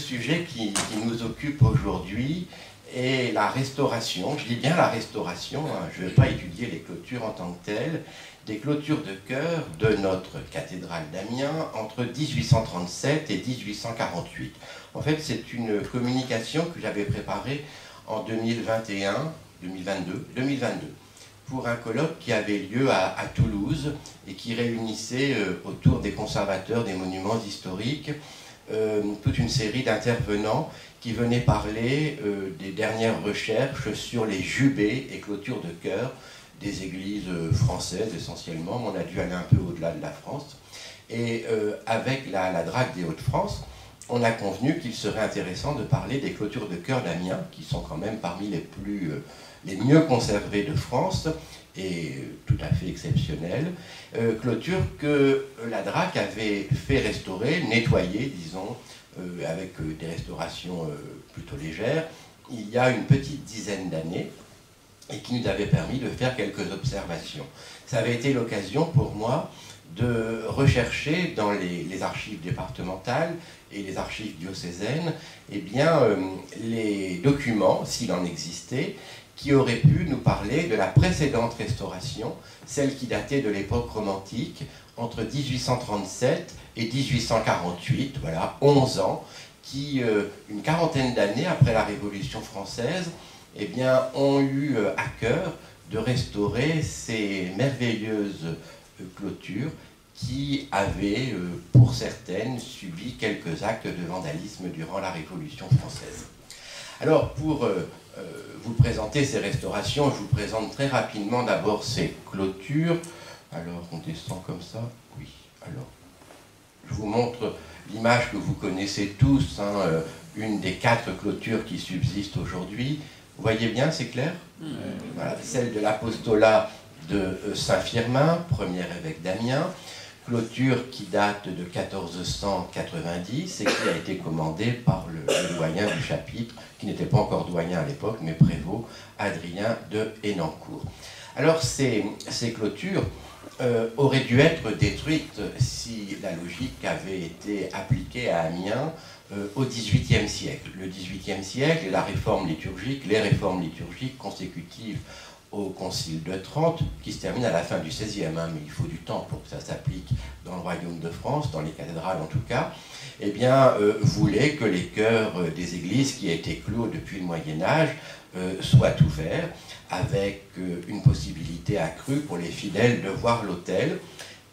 sujet qui nous occupe aujourd'hui est la restauration. Je dis bien la restauration, hein, je ne vais pas étudier les clôtures en tant que telles, des clôtures de chœur de notre cathédrale d'Amiens entre 1837 et 1848. En fait, c'est une communication que j'avais préparée en 2022, pour un colloque qui avait lieu à Toulouse et qui réunissait autour des conservateurs des monuments historiques toute une série d'intervenants qui venaient parler des dernières recherches sur les jubés et clôtures de chœur des églises françaises essentiellement, mais on a dû aller un peu au-delà de la France. Et avec la DRAC des Hauts-de-France, on a convenu qu'il serait intéressant de parler des clôtures de chœur d'Amiens, qui sont quand même parmi les mieux conservées de France, et tout à fait exceptionnelles. Clôtures que la DRAC avait fait restaurer, nettoyer, disons, avec des restaurations plutôt légères, il y a une petite dizaine d'années, et qui nous avait permis de faire quelques observations. Ça avait été l'occasion pour moi de rechercher dans les archives départementales et les archives diocésaines eh bien, les documents, s'il en existait, qui auraient pu nous parler de la précédente restauration, celle qui datait de l'époque romantique, entre 1837 et 1848, voilà, 11 ans, qui, une quarantaine d'années après la Révolution française, eh bien, ont eu à cœur de restaurer ces merveilleuses clôtures qui avaient, pour certaines, subi quelques actes de vandalisme durant la Révolution française. Alors, pour vous présenter ces restaurations, je vous présente très rapidement d'abord ces clôtures. Alors, on descend comme ça. Oui, alors, je vous montre l'image que vous connaissez tous, hein, une des 4 clôtures qui subsistent aujourd'hui. Vous voyez bien, c'est clair? Voilà, celle de l'apostolat de Saint-Firmin, premier évêque d'Amiens, clôture qui date de 1490 et qui a été commandée par le doyen du chapitre, qui n'était pas encore doyen à l'époque, mais prévôt, Adrien de Hénancourt. Alors ces clôtures auraient dû être détruites si la logique avait été appliquée à Amiens au XVIIIe siècle. Le XVIIIe siècle et la réforme liturgique, les réformes liturgiques consécutives au Concile de Trente, qui se termine à la fin du XVIe, hein, mais il faut du temps pour que ça s'applique dans le royaume de France, dans les cathédrales en tout cas, eh bien, voulait que les chœurs des églises qui étaient clos depuis le Moyen-Âge soient ouverts, avec une possibilité accrue pour les fidèles de voir l'autel.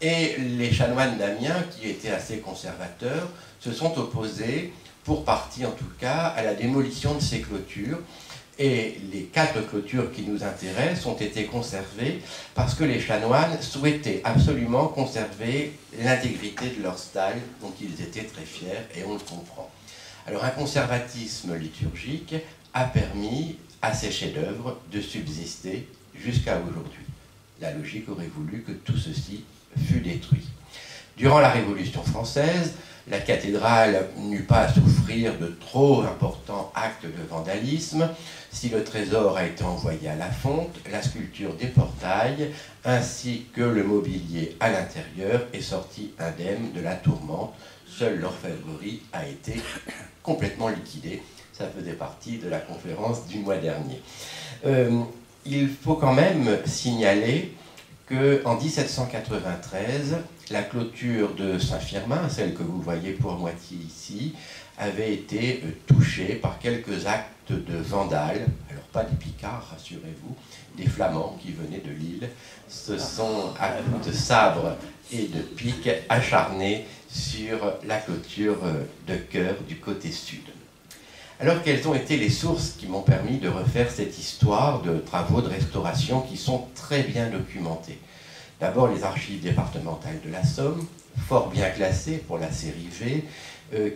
Et les chanoines d'Amiens, qui étaient assez conservateurs, se sont opposés, pour partie en tout cas, à la démolition de ces clôtures. Et les 4 clôtures qui nous intéressent ont été conservées parce que les chanoines souhaitaient absolument conserver l'intégrité de leur style, dont ils étaient très fiers, et on le comprend. Alors un conservatisme liturgique a permis à ces chefs-d'œuvre de subsister jusqu'à aujourd'hui. La logique aurait voulu que tout ceci fût détruit. Durant la Révolution française, la cathédrale n'eut pas à souffrir de trop importants actes de vandalisme. Si le trésor a été envoyé à la fonte, la sculpture des portails ainsi que le mobilier à l'intérieur est sorti indemne de la tourmente. Seule l'orfèvrerie a été complètement liquidée. Ça faisait partie de la conférence du mois dernier. Il faut quand même signaler qu'en 1793, la clôture de Saint-Firmin, celle que vous voyez pour moitié ici, avait été touchée par quelques actes de vandales, alors pas des Picards, rassurez-vous, des Flamands qui venaient de Lille, se sont à coups de sabre et de pique acharnés sur la clôture de chœur du côté sud. Alors, quelles ont été les sources qui m'ont permis de refaire cette histoire de travaux de restauration qui sont très bien documentés? D'abord, les archives départementales de la Somme, fort bien classées pour la série V,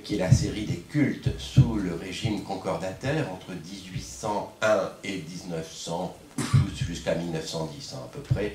qui est la série des cultes sous le régime concordataire entre 1801 et 1900, jusqu'à 1910 hein, à peu près,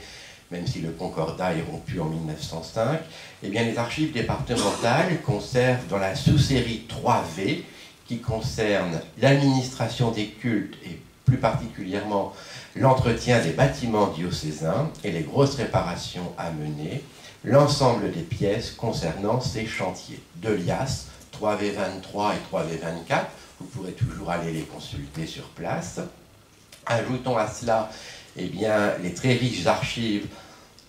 même si le concordat est rompu en 1905. Eh bien, les archives départementales conservent dans la sous-série 3V, qui concerne l'administration des cultes et plus particulièrement l'entretien des bâtiments diocésains et les grosses réparations à mener, l'ensemble des pièces concernant ces chantiers. 2 liasses, 3V23 et 3V24. Vous pourrez toujours aller les consulter sur place. Ajoutons à cela eh bien, les très riches archives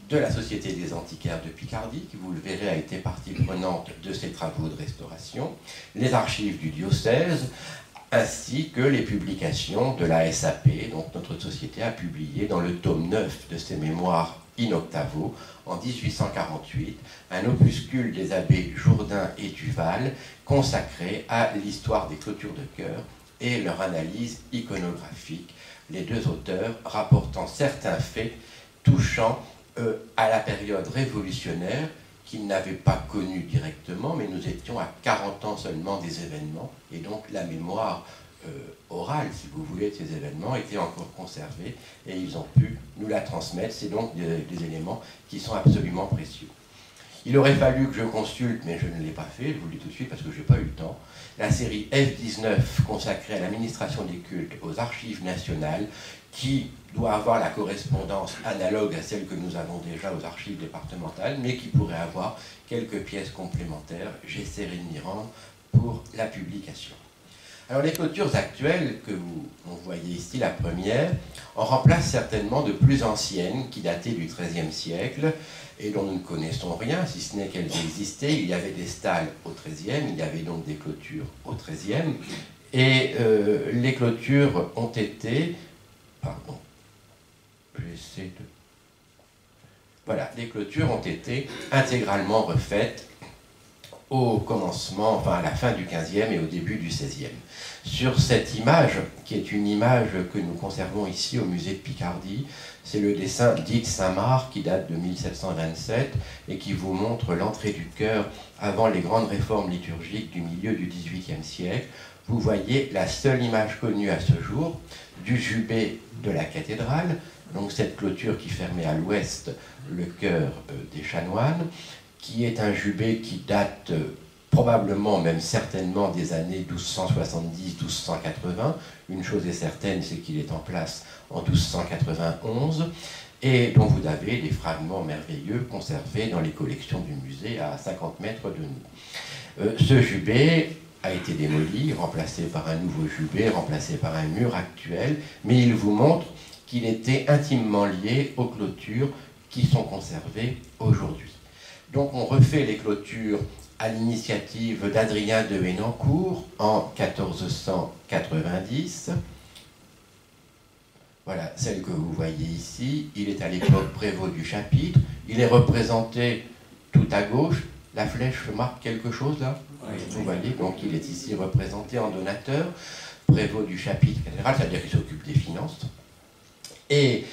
de la Société des antiquaires de Picardie, qui, vous le verrez, a été partie prenante de ces travaux de restauration, les archives du diocèse, ainsi que les publications de la SAP, donc notre société a publié dans le tome 9 de ses mémoires in octavo, en 1848, un opuscule des abbés Jourdain et Duval consacré à l'histoire des clôtures de chœur et leur analyse iconographique, les deux auteurs rapportant certains faits touchant à la période révolutionnaire qu'ils n'avaient pas connue directement, mais nous étions à 40 ans seulement des événements, et donc la mémoire orale, si vous voulez, de ces événements était encore conservée, et ils ont pu nous la transmettre. C'est donc des éléments qui sont absolument précieux. Il aurait fallu que je consulte, mais je ne l'ai pas fait, je vous le dis tout de suite parce que je n'ai pas eu le temps, la série F19 consacrée à l'administration des cultes aux archives nationales, qui doit avoir la correspondance analogue à celle que nous avons déjà aux archives départementales, mais qui pourrait avoir quelques pièces complémentaires. J'essaierai de m'y rendre pour la publication. Alors les clôtures actuelles que vous voyez ici, la première, en remplacent certainement de plus anciennes qui dataient du XIIIe siècle et dont nous ne connaissons rien, si ce n'est qu'elles existaient. Il y avait des stalles au XIIIe, il y avait donc des clôtures au XIIIe, et les clôtures ont été... Pardon, j'essaie de... Voilà, les clôtures ont été intégralement refaites au commencement, enfin à la fin du XVe et au début du XVIe. Sur cette image, qui est une image que nous conservons ici au musée de Picardie, c'est le dessin d'Yves Saint-Marc qui date de 1727 et qui vous montre l'entrée du chœur avant les grandes réformes liturgiques du milieu du XVIIIe siècle. Vous voyez la seule image connue à ce jour du jubé de la cathédrale, donc cette clôture qui fermait à l'ouest le chœur des chanoines, qui est un jubé qui date probablement, même certainement, des années 1270-1280. Une chose est certaine, c'est qu'il est en place en 1291, et dont vous avez des fragments merveilleux conservés dans les collections du musée à 50 mètres de nous. Ce jubé a été démoli, remplacé par un nouveau jubé, remplacé par un mur actuel, mais il vous montre qu'il était intimement lié aux clôtures qui sont conservées aujourd'hui. Donc on refait les clôtures à l'initiative d'Adrien de Henencourt en 1490. Voilà, celle que vous voyez ici. Il est à l'époque prévôt du chapitre. Il est représenté tout à gauche. La flèche marque quelque chose là? Oui. Vous voyez, donc il est ici représenté en donateur, prévôt du chapitre cathédral, c'est-à-dire qu'il s'occupe des finances. Et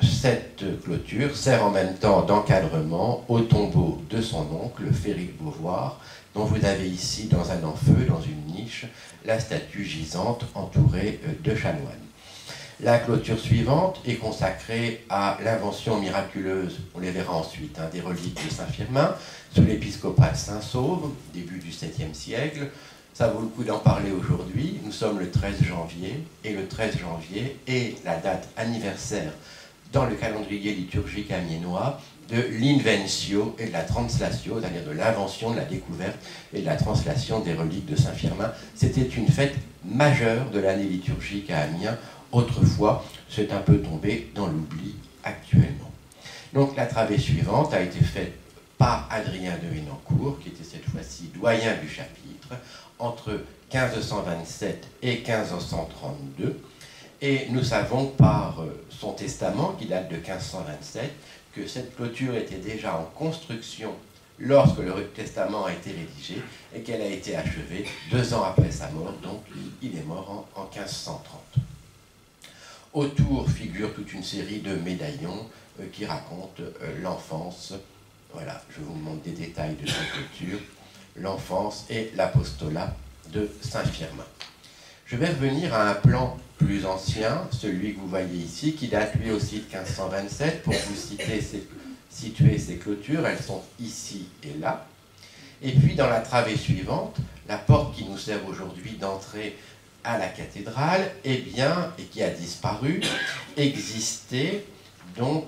cette clôture sert en même temps d'encadrement au tombeau de son oncle, Féric Beauvoir, dont vous avez ici, dans un enfeu, dans une niche, la statue gisante entourée de chanoines. La clôture suivante est consacrée à l'invention miraculeuse, on les verra ensuite, des reliques de Saint-Firmin, sous l'épiscopat de Saint-Sauve, début du 7e siècle. Ça vaut le coup d'en parler aujourd'hui. Nous sommes le 13 janvier, et le 13 janvier est la date anniversaire dans le calendrier liturgique amiénois de l'inventio et de la translatio, c'est-à-dire de l'invention, de la découverte et de la translation des reliques de Saint-Firmin. C'était une fête majeure de l'année liturgique à Amiens. Autrefois, c'est un peu tombé dans l'oubli actuellement. Donc la travée suivante a été faite par Adrien de Henencourt, qui était cette fois-ci doyen du chapitre, entre 1527 et 1532. Et nous savons par son testament, qui date de 1527, que cette clôture était déjà en construction lorsque le testament a été rédigé et qu'elle a été achevée 2 ans après sa mort, donc il est mort en 1530. Autour figure toute une série de médaillons qui racontent l'enfance. Voilà, je vous montre des détails de cette clôture, l'enfance et l'apostolat de Saint-Firmin. Je vais revenir à un plan plus ancien, celui que vous voyez ici, qui date lui aussi de 1527, pour vous situer ces clôtures. Elles sont ici et là. Et puis dans la travée suivante, la porte qui nous sert aujourd'hui d'entrée à la cathédrale, et qui a disparu, existait donc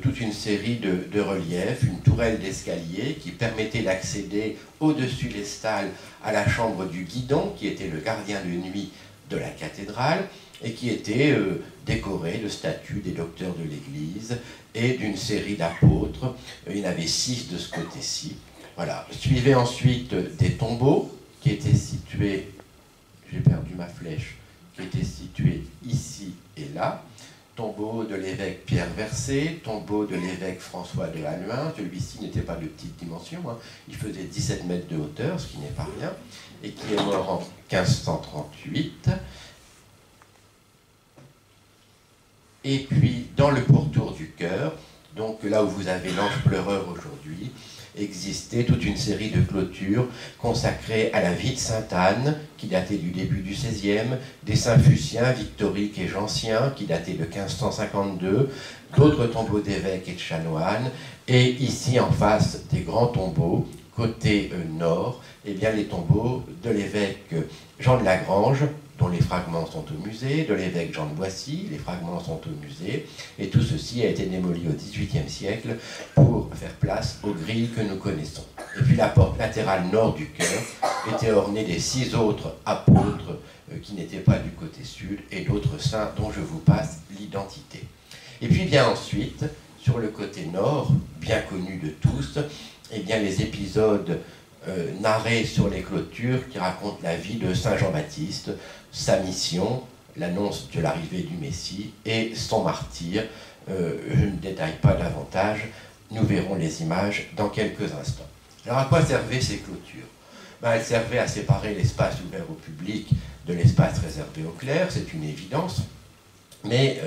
toute une série de reliefs, une tourelle d'escalier qui permettait d'accéder au-dessus des stalles à la chambre du guidon, qui était le gardien de nuit de la cathédrale, et qui était décorée de statues des docteurs de l'Église et d'une série d'apôtres. Il y en avait 6 de ce côté-ci. Voilà. Suivaient ensuite des tombeaux qui étaient situés, j'ai perdu ma flèche, qui étaient situés ici et là. Tombeau de l'évêque Pierre Versé, tombeau de l'évêque François de Halluin. Celui-ci n'était pas de petite dimension, hein. Il faisait 17 mètres de hauteur, ce qui n'est pas rien, et qui est mort en 1538. Et puis, dans le pourtour du chœur, donc là où vous avez l'ange pleureur aujourd'hui, existait toute une série de clôtures consacrées à la vie de Sainte-Anne, qui datait du début du XVIe, des Saint-Fuciens, Victorique et Gencien, qui dataient de 1552, d'autres tombeaux d'évêques et de chanoines, et ici en face des grands tombeaux, côté nord, eh bien, les tombeaux de l'évêque Jean de Lagrange, dont les fragments sont au musée, de l'évêque Jean de Boissy, les fragments sont au musée, et tout ceci a été démoli au XVIIIe siècle pour faire place aux grilles que nous connaissons. Et puis la porte latérale nord du chœur était ornée des 6 autres apôtres qui n'étaient pas du côté sud, et d'autres saints dont je vous passe l'identité. Et puis bien ensuite, sur le côté nord, bien connu de tous, eh bien les épisodes narrés sur les clôtures qui racontent la vie de Saint Jean-Baptiste, sa mission, l'annonce de l'arrivée du Messie et son martyre. Je ne détaille pas davantage, nous verrons les images dans quelques instants. Alors à quoi servaient ces clôtures? Elles servaient à séparer l'espace ouvert au public de l'espace réservé au clerc, c'est une évidence. Mais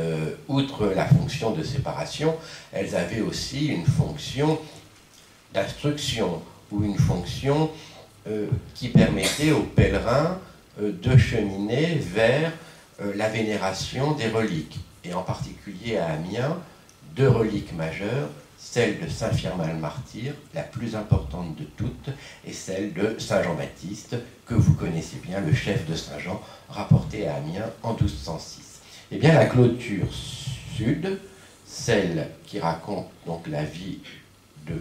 outre la fonction de séparation, elles avaient aussi une fonction d'instruction, ou une fonction qui permettait aux pèlerins de cheminer vers la vénération des reliques, et en particulier à Amiens, 2 reliques majeures, celle de Saint Firmin le Martyr, la plus importante de toutes, et celle de Saint Jean-Baptiste, que vous connaissez bien, le chef de Saint-Jean, rapporté à Amiens en 1206. Eh bien, la clôture sud, celle qui raconte donc la vie de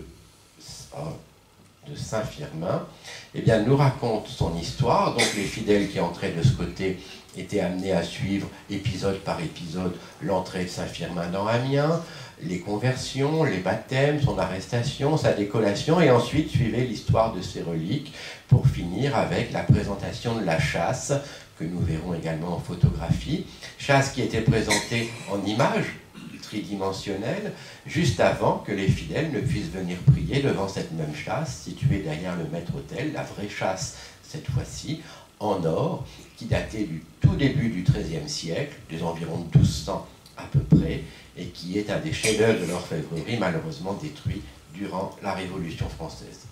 Saint Firmin, eh bien, nous raconte son histoire. Donc les fidèles qui entraient de ce côté étaient amenés à suivre épisode par épisode l'entrée de Saint Firmin dans Amiens, les conversions, les baptêmes, son arrestation, sa décollation, et ensuite suivait l'histoire de ses reliques pour finir avec la présentation de la châsse que nous verrons également en photographie, châsse qui était présentée en images tridimensionnelle, juste avant que les fidèles ne puissent venir prier devant cette même châsse, située derrière le maître-autel, la vraie châsse cette fois-ci, en or, qui datait du tout début du XIIIe siècle, des environs 1200 à peu près, et qui est un des chefs-d'œuvre de l'orfèvrerie, malheureusement détruit durant la Révolution française.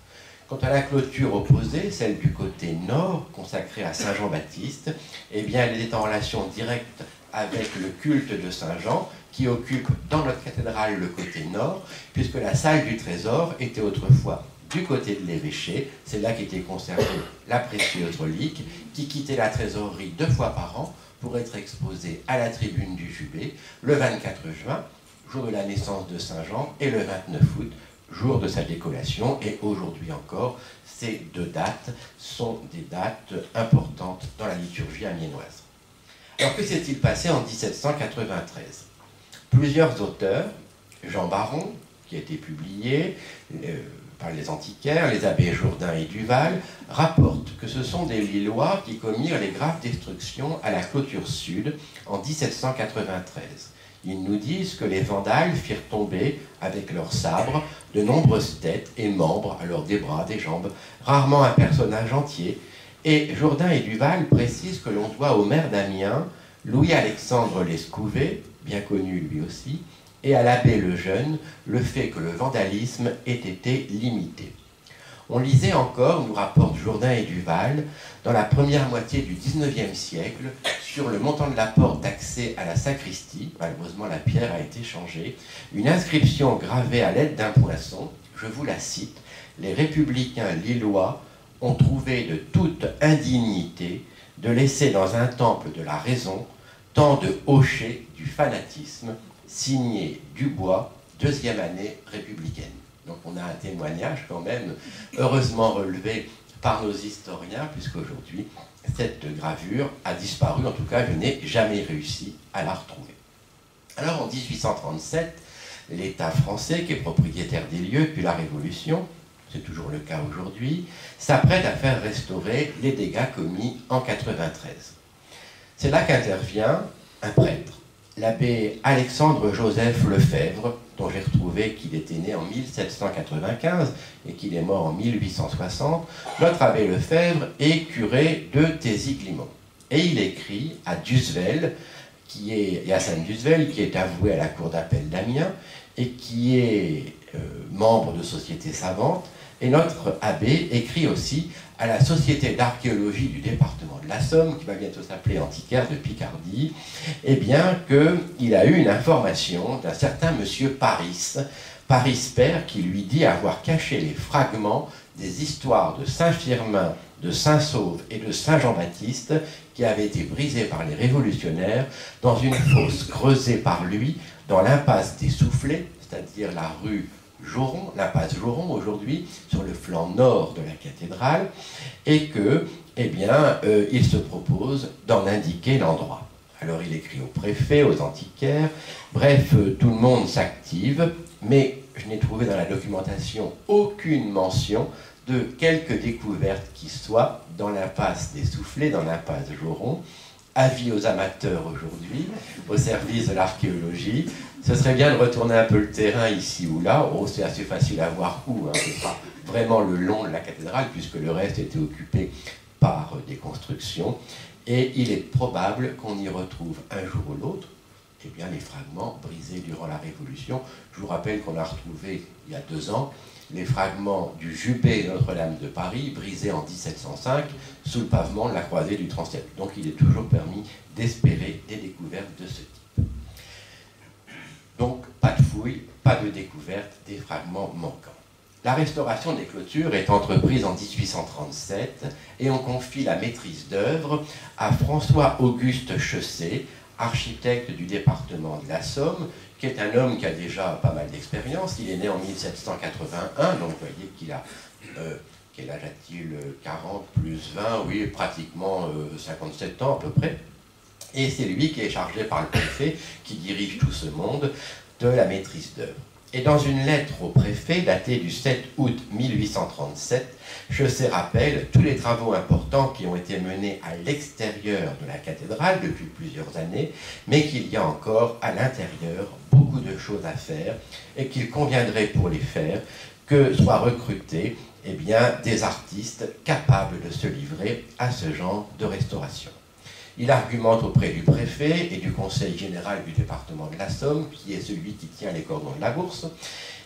Quant à la clôture opposée, celle du côté nord, consacrée à Saint Jean-Baptiste, eh bien, elle est en relation directe avec le culte de Saint Jean, qui occupe dans notre cathédrale le côté nord, puisque la salle du trésor était autrefois du côté de l'évêché. C'est là qu'était conservée la précieuse relique, qui quittait la trésorerie 2 fois par an pour être exposée à la tribune du Jubé, le 24 juin, jour de la naissance de Saint Jean, et le 29 août, jour de sa décollation. Et aujourd'hui encore, ces 2 dates sont des dates importantes dans la liturgie amiénoise. Alors que s'est-il passé en 1793? Plusieurs auteurs, Jean Baron, qui a été publié par les antiquaires, les abbés Jourdain et Duval, rapportent que ce sont des Lillois qui commirent les graves destructions à la clôture sud en 1793. Ils nous disent que les Vandales firent tomber avec leurs sabres de nombreuses têtes et membres, alors des bras, des jambes, rarement un personnage entier. Et Jourdain et Duval précisent que l'on doit au maire d'Amiens, Louis-Alexandre Lescouvet, bien connu lui aussi, et à l'abbé Lejeune, le fait que le vandalisme ait été limité. On lisait encore, nous rapportent Jourdain et Duval, dans la première moitié du XIXe siècle, sur le montant de la porte d'accès à la sacristie, malheureusement la pierre a été changée, une inscription gravée à l'aide d'un poinçon, je vous la cite, « Les républicains lillois ont trouvé de toute indignité de laisser dans un temple de la raison tant de hochets du fanatisme signé Dubois, 2e année républicaine. Donc on a un témoignage quand même heureusement relevé par nos historiens, puisqu'aujourd'hui, cette gravure a disparu. En tout cas, je n'ai jamais réussi à la retrouver. Alors en 1837, l'État français, qui est propriétaire des lieux depuis la Révolution, c'est toujours le cas aujourd'hui, s'apprête à faire restaurer les dégâts commis en 93. C'est là qu'intervient un prêtre, l'abbé Alexandre-Joseph Lefebvre, dont j'ai retrouvé qu'il était né en 1795 et qu'il est mort en 1860. Notre abbé Lefebvre est curé de Thésy-Climont. Et il écrit à Dusvel, à Saint-Dusvel, qui est avoué à la cour d'appel d'Amiens et qui est membre de sociétés savantes. Et notre abbé écrit aussi à la Société d'archéologie du département de la Somme, qui va bientôt s'appeler Antiquaire de Picardie, eh bien qu'il a eu une information d'un certain monsieur Paris père, qui lui dit avoir caché les fragments des histoires de Saint-Firmin, de Saint-Sauve et de Saint-Jean-Baptiste, qui avaient été brisés par les révolutionnaires dans une fosse creusée par lui dans l'impasse des Soufflets, c'est-à-dire la rue Joron, l'impasse Joron aujourd'hui, sur le flanc nord de la cathédrale, et que, eh bien, il se propose d'en indiquer l'endroit. Alors il écrit au préfet, aux antiquaires, bref, tout le monde s'active, mais je n'ai trouvé dans la documentation aucune mention de quelques découvertes qui soient dans l'impasse des Soufflets, dans l'impasse Joron. Avis aux amateurs aujourd'hui, au service de l'archéologie. Ce serait bien de retourner un peu le terrain ici ou là. Oh, c'est assez facile à voir où. Hein. Ce sera vraiment le long de la cathédrale, puisque le reste était occupé par des constructions. Et il est probable qu'on y retrouve un jour ou l'autre eh bien, les fragments brisés durant la Révolution. Je vous rappelle qu'on a retrouvé, il y a 2 ans, les fragments du jubé Notre-Dame de Paris, brisés en 1705, sous le pavement de la croisée du transept. Donc il est toujours permis d'espérer des découvertes de ce type. Donc pas de fouilles, pas de découverte des fragments manquants. La restauration des clôtures est entreprise en 1837 et on confie la maîtrise d'œuvre à François-Auguste Chessé, architecte du département de la Somme, qui est un homme qui a déjà pas mal d'expérience. Il est né en 1781, donc vous voyez qu'il a, quel âge a-t-il, 40 plus 20, oui, pratiquement 57 ans à peu près. Et c'est lui qui est chargé par le préfet, qui dirige tout ce monde, de la maîtrise d'œuvre. Et dans une lettre au préfet, datée du 7 août 1837, Chessé rappelle tous les travaux importants qui ont été menés à l'extérieur de la cathédrale depuis plusieurs années, mais qu'il y a encore à l'intérieur beaucoup de choses à faire et qu'il conviendrait pour les faire que soient recrutés eh bien, des artistes capables de se livrer à ce genre de restauration. Il argumente auprès du préfet et du conseil général du département de la Somme, qui est celui qui tient les cordons de la bourse,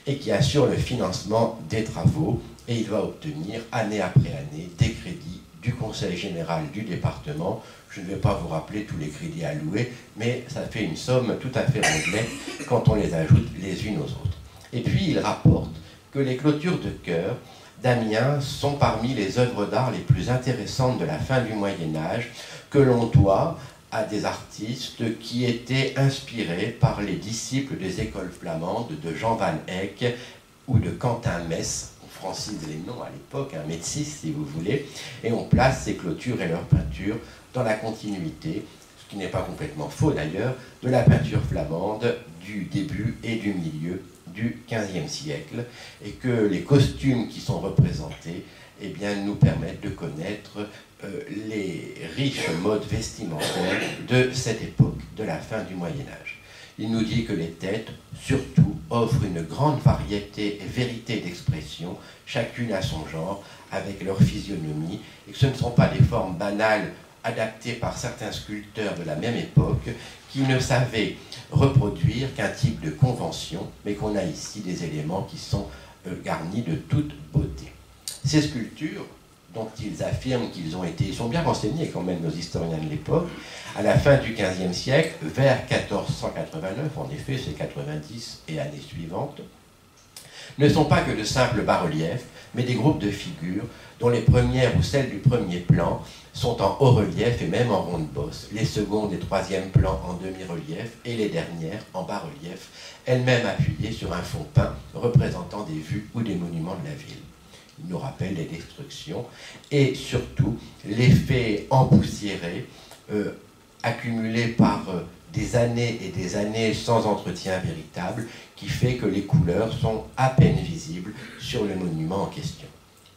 et qui assure le financement des travaux, et il va obtenir année après année des crédits du conseil général du département. Je ne vais pas vous rappeler tous les crédits alloués, mais ça fait une somme tout à fait rondelette quand on les ajoute les unes aux autres. Et puis il rapporte que les clôtures de chœur d'Amiens sont parmi les œuvres d'art les plus intéressantes de la fin du Moyen-Âge, que l'on doit à des artistes qui étaient inspirés par les disciples des écoles flamandes de Jean van Eyck ou de Quentin Messe. On francise les noms à l'époque, un Métis si vous voulez, et on place ces clôtures et leurs peintures dans la continuité, ce qui n'est pas complètement faux d'ailleurs, de la peinture flamande du début et du milieu du XVe siècle, et que les costumes qui sont représentés eh bien, nous permettent de connaître les riches modes vestimentaires de cette époque, de la fin du Moyen-Âge. Il nous dit que les têtes, surtout, offrent une grande variété et vérité d'expression, chacune à son genre, avec leur physionomie, et que ce ne sont pas des formes banales adaptées par certains sculpteurs de la même époque, qui ne savaient reproduire qu'un type de convention, mais qu'on a ici des éléments qui sont garnis de toute beauté. Ces sculptures, dont ils affirment qu'ils ont été, ils sont bien renseignés quand même nos historiens de l'époque, à la fin du XVe siècle, vers 1489, en effet c'est 90 et années suivantes, ne sont pas que de simples bas-reliefs, mais des groupes de figures dont les premières ou celles du premier plan sont en haut relief et même en ronde bosse, les secondes et troisièmes plans en demi-relief et les dernières en bas relief, elles-mêmes appuyées sur un fond peint représentant des vues ou des monuments de la ville. Il nous rappelle les destructions et surtout l'effet empoussiéré accumulé par des années et des années sans entretien véritable qui fait que les couleurs sont à peine visibles sur le monument en question.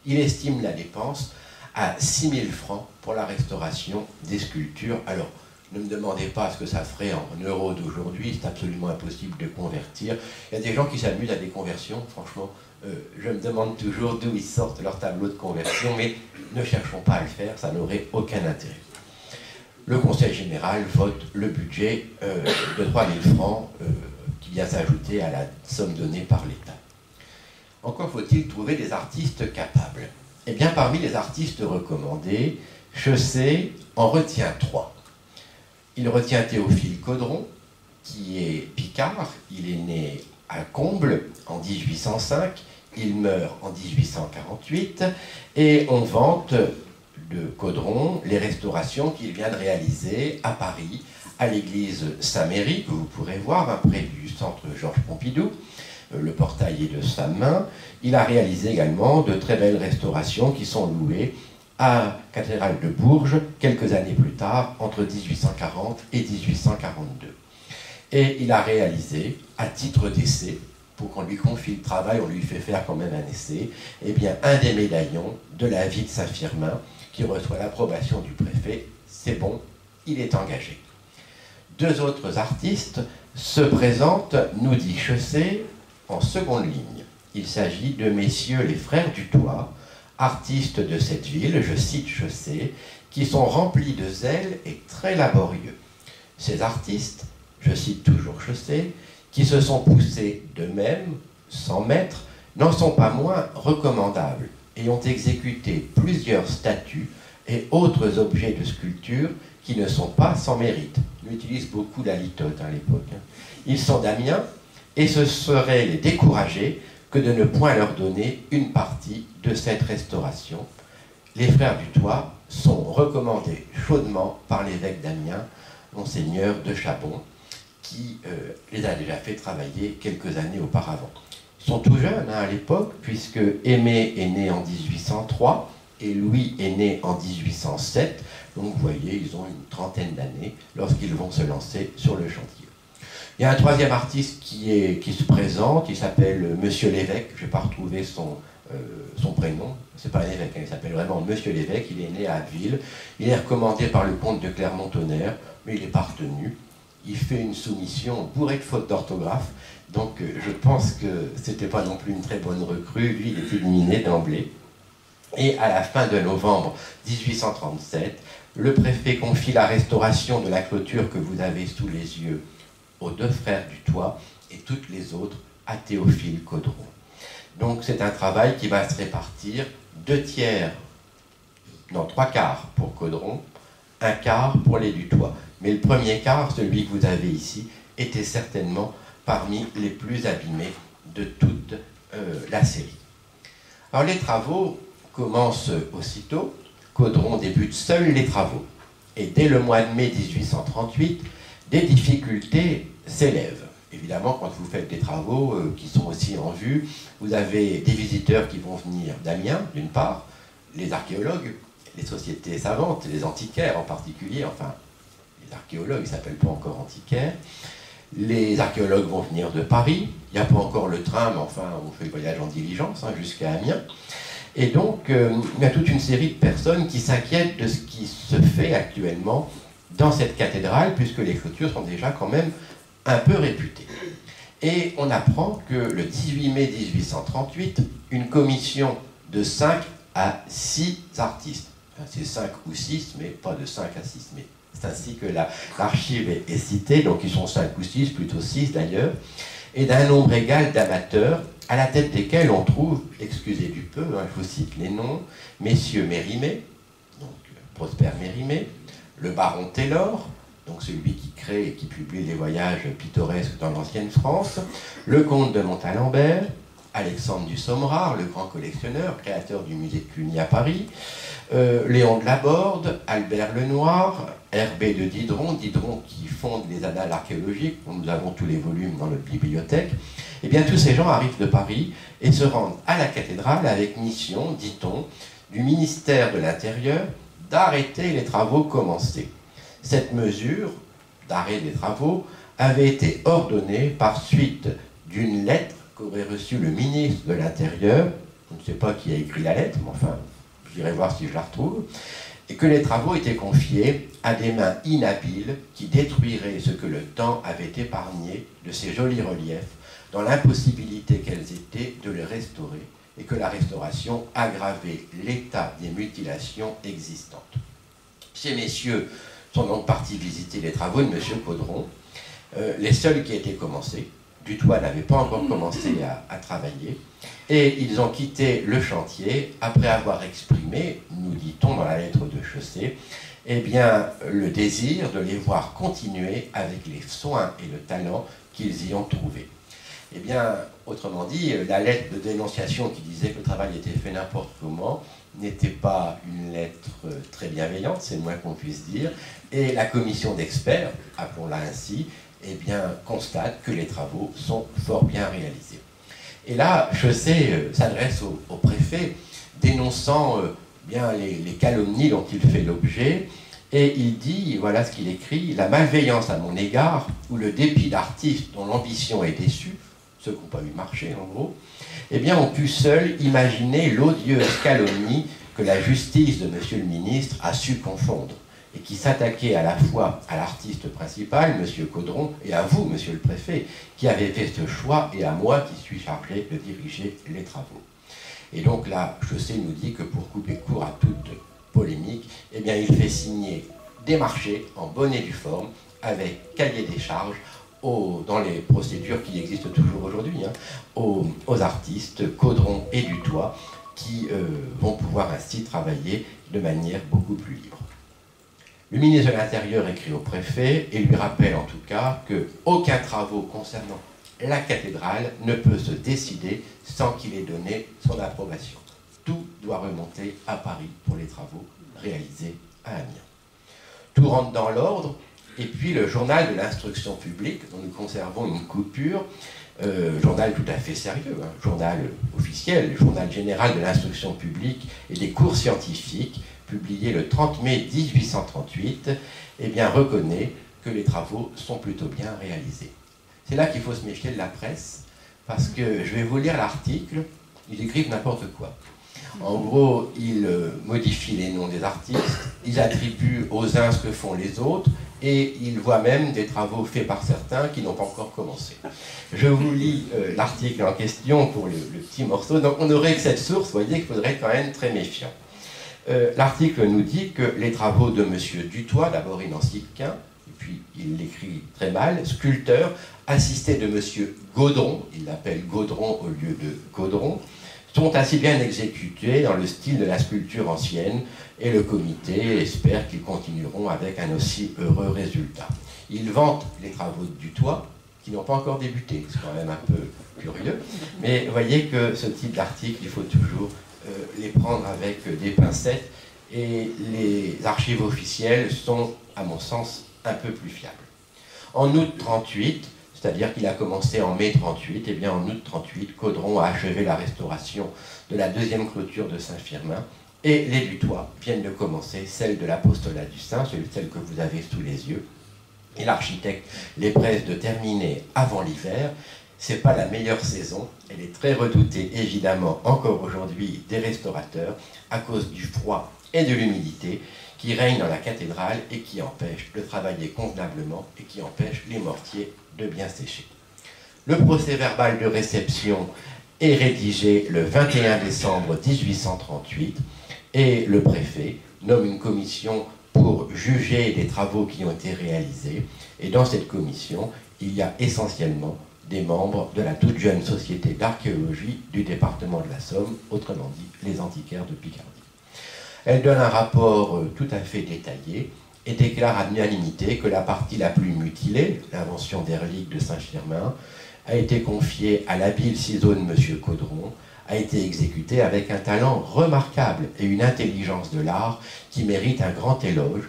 Il estime la dépense à 6 000 francs pour la restauration des sculptures. Alors, ne me demandez pas ce que ça ferait en euros d'aujourd'hui, c'est absolument impossible de convertir. Il y a des gens qui s'amusent à des conversions, franchement, je me demande toujours d'où ils sortent leur tableau de conversion, mais ne cherchons pas à le faire, ça n'aurait aucun intérêt. Le Conseil général vote le budget de 3 000 francs qui vient s'ajouter à la somme donnée par l'État. Encore faut-il trouver des artistes capables. Eh bien, parmi les artistes recommandés, Chaussé en retient 3. Il retient Théophile Caudron, qui est picard. Il est né à Combles en 1805, il meurt en 1848, et on vante de Caudron les restaurations qu'il vient de réaliser à Paris, à l'église Saint-Méry, que vous pourrez voir, près du centre Georges Pompidou. Le portail est de sa main. Il a réalisé également de très belles restaurations qui sont louées à Cathédrale de Bourges quelques années plus tard, entre 1840 et 1842. Et il a réalisé, à titre d'essai, pour qu'on lui confie le travail, on lui fait faire quand même un essai, eh bien, un des médaillons de la vie de Saint-Firmin qui reçoit l'approbation du préfet. C'est bon, il est engagé. 2 autres artistes se présentent, nous dit Chaussé, en seconde ligne. Il s'agit de messieurs les frères Dutoit, artistes de cette ville, je cite Chaussé, qui sont remplis de zèle et très laborieux. Ces artistes, je cite toujours Chaussé, qui se sont poussés d'eux-mêmes, sans maître, n'en sont pas moins recommandables et ont exécuté plusieurs statues et autres objets de sculpture qui ne sont pas sans mérite. On utilise beaucoup la litote à l'époque. Ils sont d'Amiens et ce serait les décourager que de ne point leur donner une partie de cette restauration. Les frères Dutoit sont recommandés chaudement par l'évêque d'Amiens, Monseigneur de Chabon, qui les a déjà fait travailler quelques années auparavant. Ils sont tout jeunes à l'époque, puisque Aimé est né en 1803 et Louis est né en 1807. Donc vous voyez, ils ont une trentaine d'années lorsqu'ils vont se lancer sur le chantier. Il y a un troisième artiste qui se présente, il s'appelle Monsieur l'évêque, je n'ai pas retrouvé son prénom, c'est pas un évêque, il s'appelle vraiment Monsieur l'évêque, il est né à Abbeville, il est recommandé par le comte de Clermont-Tonnerre, mais il n'est pas retenu. Il fait une soumission bourrée de fautes d'orthographe, donc je pense que c'était pas non plus une très bonne recrue, lui il est éliminé d'emblée. Et à la fin de novembre 1837, le préfet confie la restauration de la clôture que vous avez sous les yeux aux 2 frères Dutoit et toutes les autres à Théophile Caudron. Donc c'est un travail qui va se répartir 3 quarts pour Caudron, 1 quart pour les Dutoit. Mais le premier quart, celui que vous avez ici, était certainement parmi les plus abîmés de toute la série. Alors les travaux commencent aussitôt. Caudron débute seul les travaux. Et dès le mois de mai 1838, des difficultés s'élèvent. Évidemment, quand vous faites des travaux qui sont aussi en vue, vous avez des visiteurs qui vont venir d'Amiens, d'une part, les archéologues, les sociétés savantes, les antiquaires en particulier, enfin, les archéologues, ils ne s'appellent pas encore antiquaires. Les archéologues vont venir de Paris, il n'y a pas encore le train, mais enfin, on fait le voyage en diligence jusqu'à Amiens. Et donc, il y a toute une série de personnes qui s'inquiètent de ce qui se fait actuellement dans cette cathédrale, puisque les clôtures sont déjà quand même un peu réputées. Et on apprend que le 18 mai 1838, une commission de 5 à 6 artistes, enfin, c'est 5 ou 6, mais pas de 5 à 6, mais c'est ainsi que l'archive est citée, donc ils sont 5 ou 6, plutôt 6 d'ailleurs, et d'un nombre égal d'amateurs, à la tête desquels on trouve, excusez du peu, je vous cite les noms, messieurs Mérimée, donc Prosper Mérimée, le baron Taylor, donc celui qui crée et qui publie les voyages pittoresques dans l'ancienne France, le comte de Montalembert, Alexandre du Sommerard, le grand collectionneur, créateur du musée de Cluny à Paris, Léon de Laborde, Albert Lenoir, Herbé de Diderot, Diderot qui fonde les annales archéologiques, dont nous avons tous les volumes dans notre bibliothèque. Eh bien, tous ces gens arrivent de Paris et se rendent à la cathédrale avec mission, dit-on, du ministère de l'Intérieur d'arrêter les travaux commencés. Cette mesure d'arrêt des travaux avait été ordonnée par suite d'une lettre qu'aurait reçue le ministre de l'Intérieur, je ne sais pas qui a écrit la lettre, mais enfin, j'irai voir si je la retrouve, et que les travaux étaient confiés à des mains inhabiles qui détruiraient ce que le temps avait épargné de ces jolis reliefs, dans l'impossibilité qu'elles étaient de les restaurer, et que la restauration aggravait l'état des mutilations existantes. Ces messieurs sont donc partis visiter les travaux de M. Caudron, les seuls qui étaient commencés. Du Toit n'avait pas encore commencé à travailler, et ils ont quitté le chantier après avoir exprimé, nous dit-on dans la lettre de Chaussée, eh bien, le désir de les voir continuer avec les soins et le talent qu'ils y ont trouvé. Eh bien, autrement dit, la lettre de dénonciation qui disait que le travail était fait n'importe comment n'était pas une lettre très bienveillante, c'est le moins qu'on puisse dire, et la commission d'experts, appelons-la ainsi, eh bien, constate que les travaux sont fort bien réalisés. Et là, Chaussée s'adresse au préfet, dénonçant bien les calomnies dont il fait l'objet, et il dit, voilà ce qu'il écrit, « La malveillance à mon égard, ou le dépit d'artistes dont l'ambition est déçue, ceux qui n'ont pas eu marché en gros, eh bien, ont pu seuls imaginer l'odieuse calomnie que la justice de Monsieur le ministre a su confondre, et qui s'attaquait à la fois à l'artiste principal, M. Caudron, et à vous, Monsieur le Préfet, qui avez fait ce choix, et à moi qui suis chargé de diriger les travaux. » Et donc là, Chaussée nous dit que pour couper court à toute polémique, eh bien, il fait signer des marchés en bonne et due forme, avec cahier des charges, dans les procédures qui existent toujours aujourd'hui, hein, aux artistes Caudron et du Toit, qui vont pouvoir ainsi travailler de manière beaucoup plus libre. Le ministre de l'Intérieur écrit au préfet et lui rappelle en tout cas qu'aucun travaux concernant la cathédrale ne peut se décider sans qu'il ait donné son approbation. Tout doit remonter à Paris pour les travaux réalisés à Amiens. Tout rentre dans l'ordre, et puis le journal de l'instruction publique, dont nous conservons une coupure, journal tout à fait sérieux, hein, journal officiel, journal général de l'instruction publique et des cours scientifiques, publié le 30 mai 1838, eh bien, reconnaît que les travaux sont plutôt bien réalisés. C'est là qu'il faut se méfier de la presse, parce que je vais vous lire l'article, ils écrivent n'importe quoi. En gros, ils modifient les noms des artistes, ils attribuent aux uns ce que font les autres, et ils voient même des travaux faits par certains qui n'ont pas encore commencé. Je vous lis l'article en question pour le petit morceau. Donc on aurait que cette source, vous voyez qu'il faudrait être quand même très méfiant. L'article nous dit que les travaux de M. Du Toit, d'abord il n'en cite qu'un, et puis il l'écrit très mal, sculpteur, assisté de M. Gaudron, il l'appelle Gaudron au lieu de Caudron, sont assez bien exécutés dans le style de la sculpture ancienne, et le comité espère qu'ils continueront avec un aussi heureux résultat. Il vante les travaux du Toit, qui n'ont pas encore débuté, c'est quand même un peu curieux, mais voyez que ce type d'article, il faut toujours les prendre avec des pincettes, et les archives officielles sont, à mon sens, un peu plus fiables. En août 1938, c'est-à-dire qu'il a commencé en mai 1938, et bien en août 1938, Caudron a achevé la restauration de la deuxième clôture de Saint-Firmin, et les du Toit viennent de commencer celle de l'apostolat du Saint, celle que vous avez sous les yeux, et l'architecte les presse de terminer avant l'hiver. C'est pas la meilleure saison, elle est très redoutée évidemment encore aujourd'hui des restaurateurs à cause du froid et de l'humidité qui règnent dans la cathédrale et qui empêchent de travailler convenablement et qui empêchent les mortiers de bien sécher. Le procès-verbal de réception est rédigé le 21 décembre 1838 et le préfet nomme une commission pour juger des travaux qui ont été réalisés, et dans cette commission, il y a essentiellement des membres de la toute jeune société d'archéologie du département de la Somme, autrement dit les antiquaires de Picardie. Elle donne un rapport tout à fait détaillé et déclare à l'unanimité que la partie la plus mutilée, l'invention des reliques de Saint-Firmin, a été confiée à l'habile ciseau de M. Caudron, a été exécutée avec un talent remarquable et une intelligence de l'art qui mérite un grand éloge,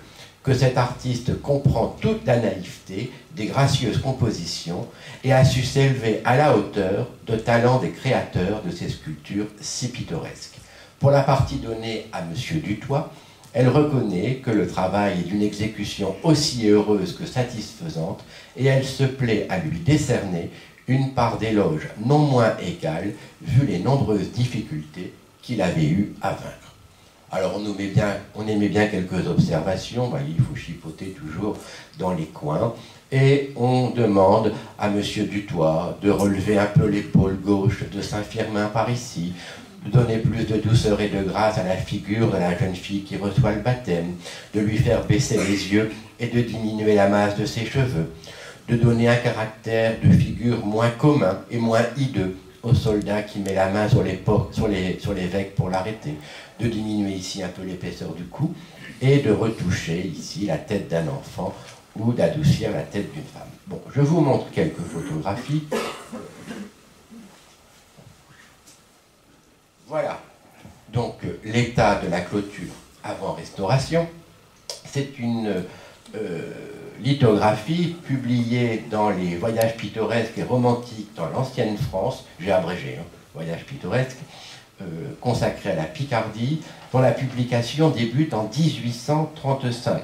que cet artiste comprend toute la naïveté des gracieuses compositions et a su s'élever à la hauteur de talent des créateurs de ces sculptures si pittoresques. Pour la partie donnée à M. Dutoit, elle reconnaît que le travail est d'une exécution aussi heureuse que satisfaisante et elle se plaît à lui décerner une part d'éloge non moins égale vu les nombreuses difficultés qu'il avait eues à vaincre. Alors on aimait bien quelques observations, il faut chipoter toujours dans les coins, et on demande à M. Dutoit de relever un peu l'épaule gauche de Saint-Firmin par ici, de donner plus de douceur et de grâce à la figure de la jeune fille qui reçoit le baptême, de lui faire baisser les yeux et de diminuer la masse de ses cheveux, de donner un caractère de figure moins commun et moins hideux au soldat qui met la main sur l'évêque pour l'arrêter, de diminuer ici un peu l'épaisseur du cou et de retoucher ici la tête d'un enfant ou d'adoucir la tête d'une femme. Bon, je vous montre quelques photographies. Voilà, donc l'état de la clôture avant restauration. C'est une lithographie publiée dans les Voyages pittoresques et romantiques dans l'ancienne France, j'ai abrégé, Voyages pittoresques, consacrée à la Picardie, dont la publication débute en 1835.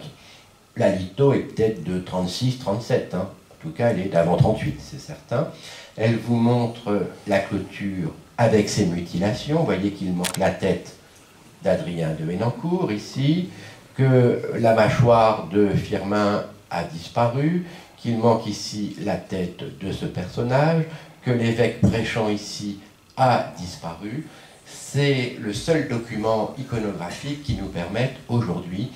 La litho est peut-être de 36-37, en tout cas elle est d'avant 38, c'est certain. Elle vous montre la clôture avec ses mutilations. Vous voyez qu'il manque la tête d'Adrien de Henencourt ici, que la mâchoire de Firmin a disparu, qu'il manque ici la tête de ce personnage, que l'évêque prêchant ici a disparu. C'est le seul document iconographique qui nous permette aujourd'hui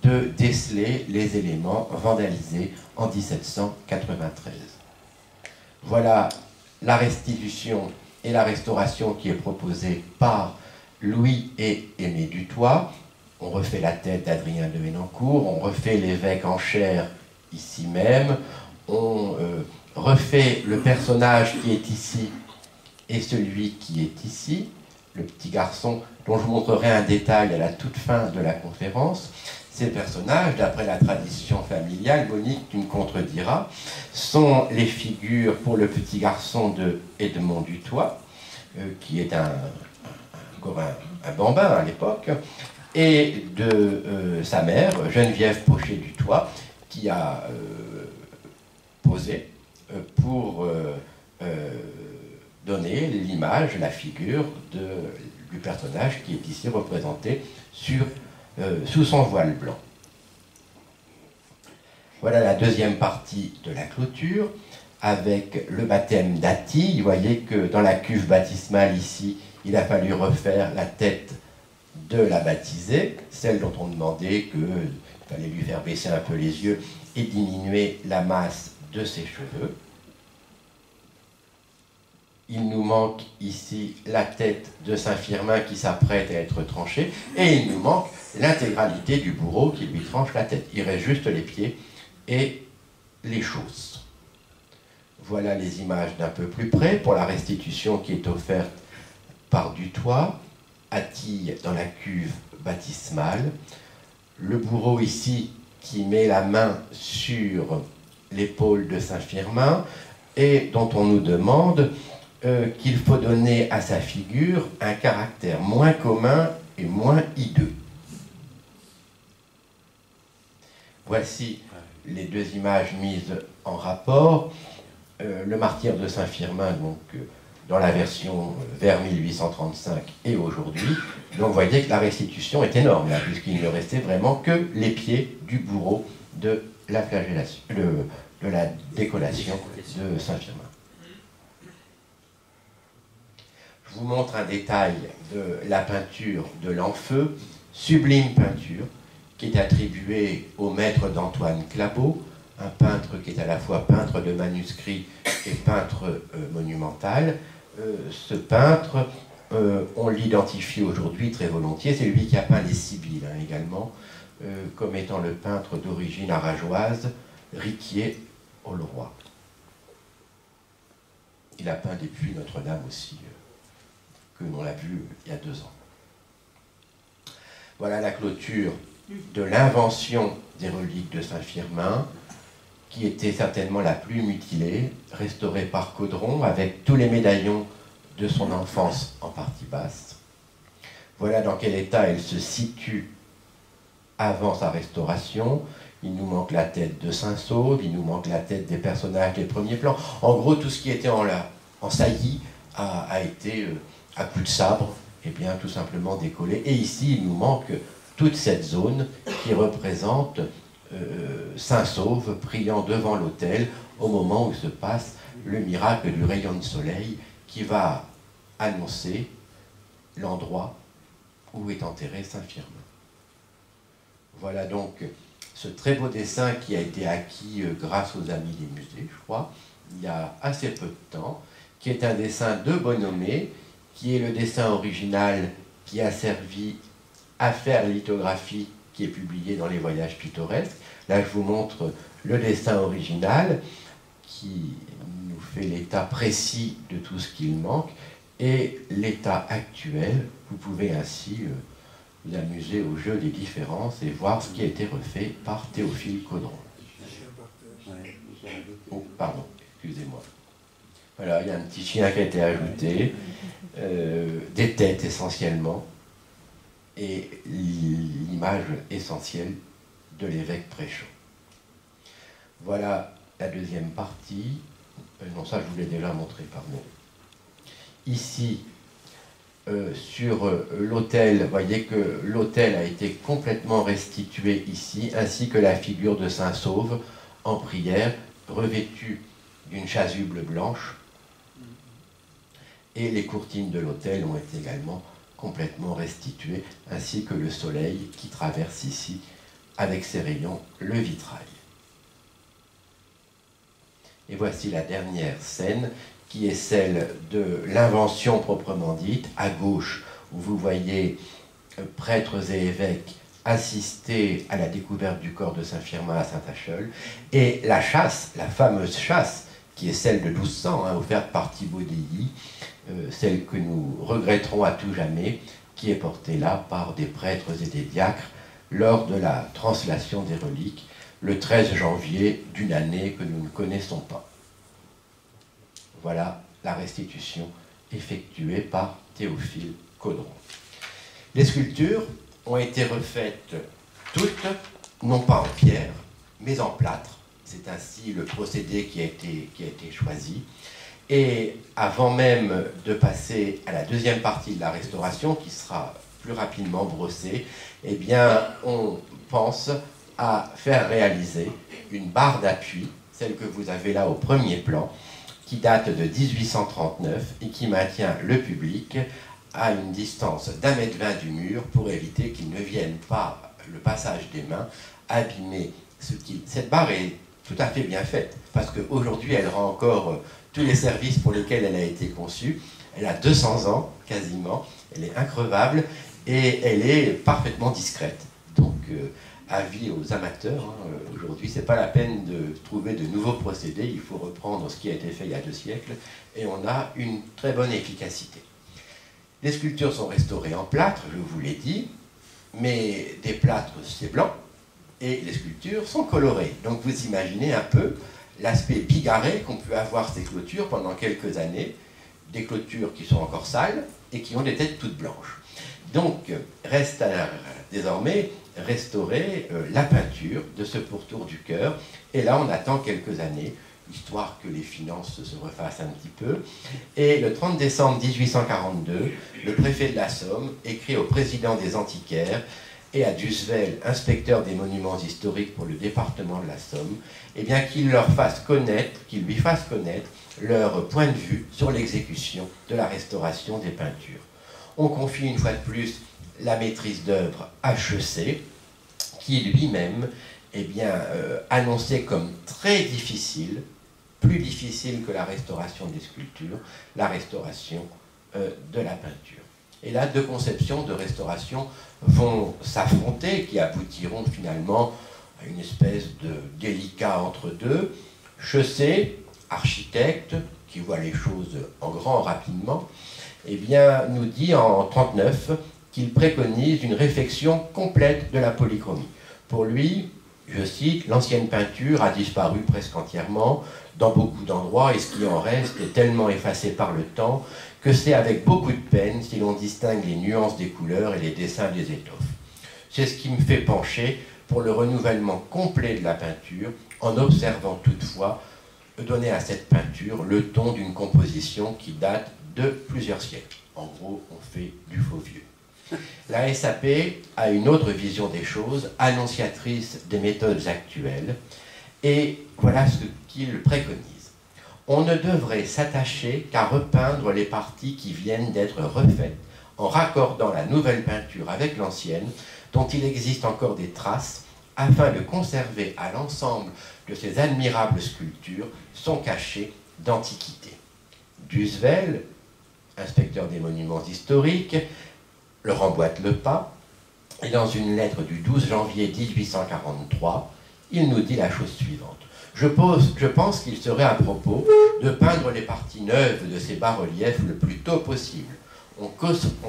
de déceler les éléments vandalisés en 1793. Voilà la restitution et la restauration qui est proposée par Louis et Aimé Dutoit. On refait la tête d'Adrien de Henencourt, on refait l'évêque en chair ici même, on refait le personnage qui est ici et celui qui est ici, le petit garçon dont je vous montrerai un détail à la toute fin de la conférence. Ces personnages, d'après la tradition familiale, Monique, tu me contrediras, sont les figures pour le petit garçon de Edmond Dutoit, qui est encore un bambin à l'époque, et de sa mère, Geneviève Pochet-Dutoit, qui a posé pour donner l'image, la figure du personnage qui est ici représenté sous son voile blanc. Voilà la deuxième partie de la clôture, avec le baptême d'Attille. Vous voyez que dans la cuve baptismale ici, il a fallu refaire la tête de la baptisée, celle dont on demandait qu'il fallait lui faire baisser un peu les yeux et diminuer la masse de ses cheveux. Il nous manque ici la tête de Saint-Firmin qui s'apprête à être tranchée, et il nous manque l'intégralité du bourreau qui lui tranche la tête. Il reste juste les pieds et les chausses. Voilà les images d'un peu plus près pour la restitution qui est offerte par Dutoit. Attille dans la cuve baptismale. Le bourreau ici qui met la main sur l'épaule de Saint-Firmin et dont on nous demande qu'il faut donner à sa figure un caractère moins commun et moins hideux. Voici les deux images mises en rapport. Le martyre de Saint-Firmin, donc dans la version vers 1835 et aujourd'hui. Donc vous voyez que la restitution est énorme, là, puisqu'il ne restait vraiment que les pieds du bourreau de la flagellation, de la décollation de Saint-Firmin. Je vous montre un détail de la peinture de Lanfeu, sublime peinture, qui est attribuée au maître d'Antoine Clabaut, un peintre qui est à la fois peintre de manuscrits et peintre monumental. Ce peintre, on l'identifie aujourd'hui très volontiers, c'est lui qui a peint les Sibylles également, comme étant le peintre d'origine arageoise, Riquier-Auleroy. Il a peint des puits Notre-Dame aussi, que l'on a vu il y a 2 ans. Voilà la clôture de l'invention des reliques de Saint-Firmin, qui était certainement la plus mutilée, restaurée par Caudron, avec tous les médaillons de son enfance en partie basse. Voilà dans quel état elle se situe avant sa restauration. Il nous manque la tête de Saint-Sauve, il nous manque la tête des personnages des premiers plans. En gros, tout ce qui était en saillie a été, à coups de sabre, et bien, tout simplement décollé. Et ici, il nous manque toute cette zone qui représente Saint-Sauve priant devant l'autel au moment où se passe le miracle du rayon de soleil qui va annoncer l'endroit où est enterré Saint-Firmin. Voilà donc ce très beau dessin qui a été acquis grâce aux amis des musées, je crois, il y a assez peu de temps, qui est un dessin de Bonhomé, qui est le dessin original qui a servi à faire la lithographie qui est publiée dans les Voyages pittoresques. Là, je vous montre le dessin original qui nous fait l'état précis de tout ce qu'il manque et l'état actuel. Vous pouvez ainsi vous amuser au jeu des différences et voir ce qui a été refait par Théophile Caudron. Oh, pardon, excusez-moi. Voilà, il y a un petit chien qui a été ajouté, des têtes essentiellement, et l'image essentielle de l'évêque Préchaud. Voilà la deuxième partie. Non, ça je vous l'ai déjà montré, pardon. Ici, sur l'autel, vous voyez que l'autel a été complètement restitué ici, ainsi que la figure de Saint-Sauve en prière, revêtue d'une chasuble blanche. Et les courtines de l'autel ont été également complètement restituées, ainsi que le soleil qui traverse ici, avec ses rayons, le vitrail. Et voici la dernière scène, qui est celle de l'invention proprement dite, à gauche, où vous voyez prêtres et évêques assister à la découverte du corps de Saint-Firmin à Saint-Acheul, et la chasse, la fameuse chasse, qui est celle de 1200, offerte par Thibaut d'Ailly, celle que nous regretterons à tout jamais, qui est portée là par des prêtres et des diacres lors de la translation des reliques, le 13 janvier d'une année que nous ne connaissons pas. Voilà la restitution effectuée par Théophile Caudron. Les sculptures ont été refaites toutes, non pas en pierre, mais en plâtre. C'est ainsi le procédé qui a été choisi. Et avant même de passer à la deuxième partie de la restauration, qui sera plus rapidement brossée, eh bien, on pense à faire réaliser une barre d'appui, celle que vous avez là au premier plan, qui date de 1839 et qui maintient le public à une distance d'1,20 m du mur pour éviter qu'il ne vienne pas, le passage des mains, abîmer ce qui... Cette barre est tout à fait bien faite, parce qu'aujourd'hui, elle rend encore tous les services pour lesquels elle a été conçue. Elle a 200 ans, quasiment, elle est increvable, et elle est parfaitement discrète. Donc, avis aux amateurs, aujourd'hui, c'est pas la peine de trouver de nouveaux procédés, il faut reprendre ce qui a été fait il y a 2 siècles, et on a une très bonne efficacité. Les sculptures sont restaurées en plâtre, je vous l'ai dit, mais des plâtres, c'est blanc, et les sculptures sont colorées. Donc vous imaginez un peu l'aspect bigarré qu'ont pu avoir ces clôtures pendant quelques années, des clôtures qui sont encore sales et qui ont des têtes toutes blanches. Donc reste à désormais restaurer la peinture de ce pourtour du chœur, et là on attend quelques années, histoire que les finances se refassent un petit peu. Et le 30 décembre 1842, le préfet de la Somme écrit au président des antiquaires et à Dusvel, inspecteur des monuments historiques pour le département de la Somme, eh bien qu'il lui fasse connaître leur point de vue sur l'exécution de la restauration des peintures. On confie une fois de plus la maîtrise d'œuvre à HEC, qui lui-même annonçait comme très difficile, plus difficile que la restauration des sculptures, la restauration de la peinture. Et là, 2 conceptions de restauration vont s'affronter, qui aboutiront finalement à une espèce de délicat entre deux. HEC, architecte, qui voit les choses en grand rapidement, eh bien, nous dit en 1939 qu'il préconise une réflexion complète de la polychromie. Pour lui, je cite, « L'ancienne peinture a disparu presque entièrement dans beaucoup d'endroits et ce qui en reste est tellement effacé par le temps que c'est avec beaucoup de peine si l'on distingue les nuances des couleurs et les dessins des étoffes. C'est ce qui me fait pencher pour le renouvellement complet de la peinture, en observant toutefois donner à cette peinture le ton d'une composition qui date de plusieurs siècles. » En gros, on fait du faux vieux. La SAP a une autre vision des choses, annonciatrice des méthodes actuelles, et voilà ce qu'il préconise. On ne devrait s'attacher qu'à repeindre les parties qui viennent d'être refaites, en raccordant la nouvelle peinture avec l'ancienne, dont il existe encore des traces, afin de conserver à l'ensemble de ces admirables sculptures son cachet d'antiquité. Dusvel, inspecteur des monuments historiques, leur emboîte le pas, et dans une lettre du 12 janvier 1843, il nous dit la chose suivante. Je pense qu'il serait à propos de peindre les parties neuves de ces bas-reliefs le plus tôt possible. On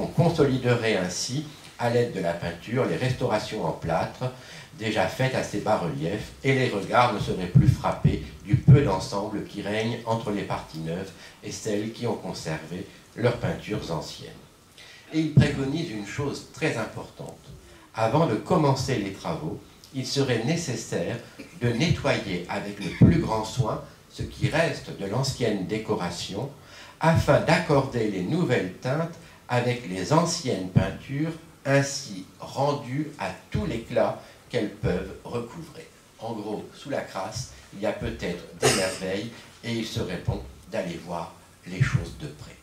consoliderait ainsi, à l'aide de la peinture, les restaurations en plâtre déjà faites à ces bas-reliefs, et les regards ne seraient plus frappés du peu d'ensemble qui règne entre les parties neuves et celles qui ont conservé leurs peintures anciennes. Et il préconise une chose très importante. Avant de commencer les travaux, il serait nécessaire de nettoyer avec le plus grand soin ce qui reste de l'ancienne décoration, afin d'accorder les nouvelles teintes avec les anciennes peintures, ainsi rendues à tout l'éclat qu'elles peuvent recouvrer. En gros, sous la crasse, il y a peut-être des merveilles, et il serait bon d'aller voir les choses de près.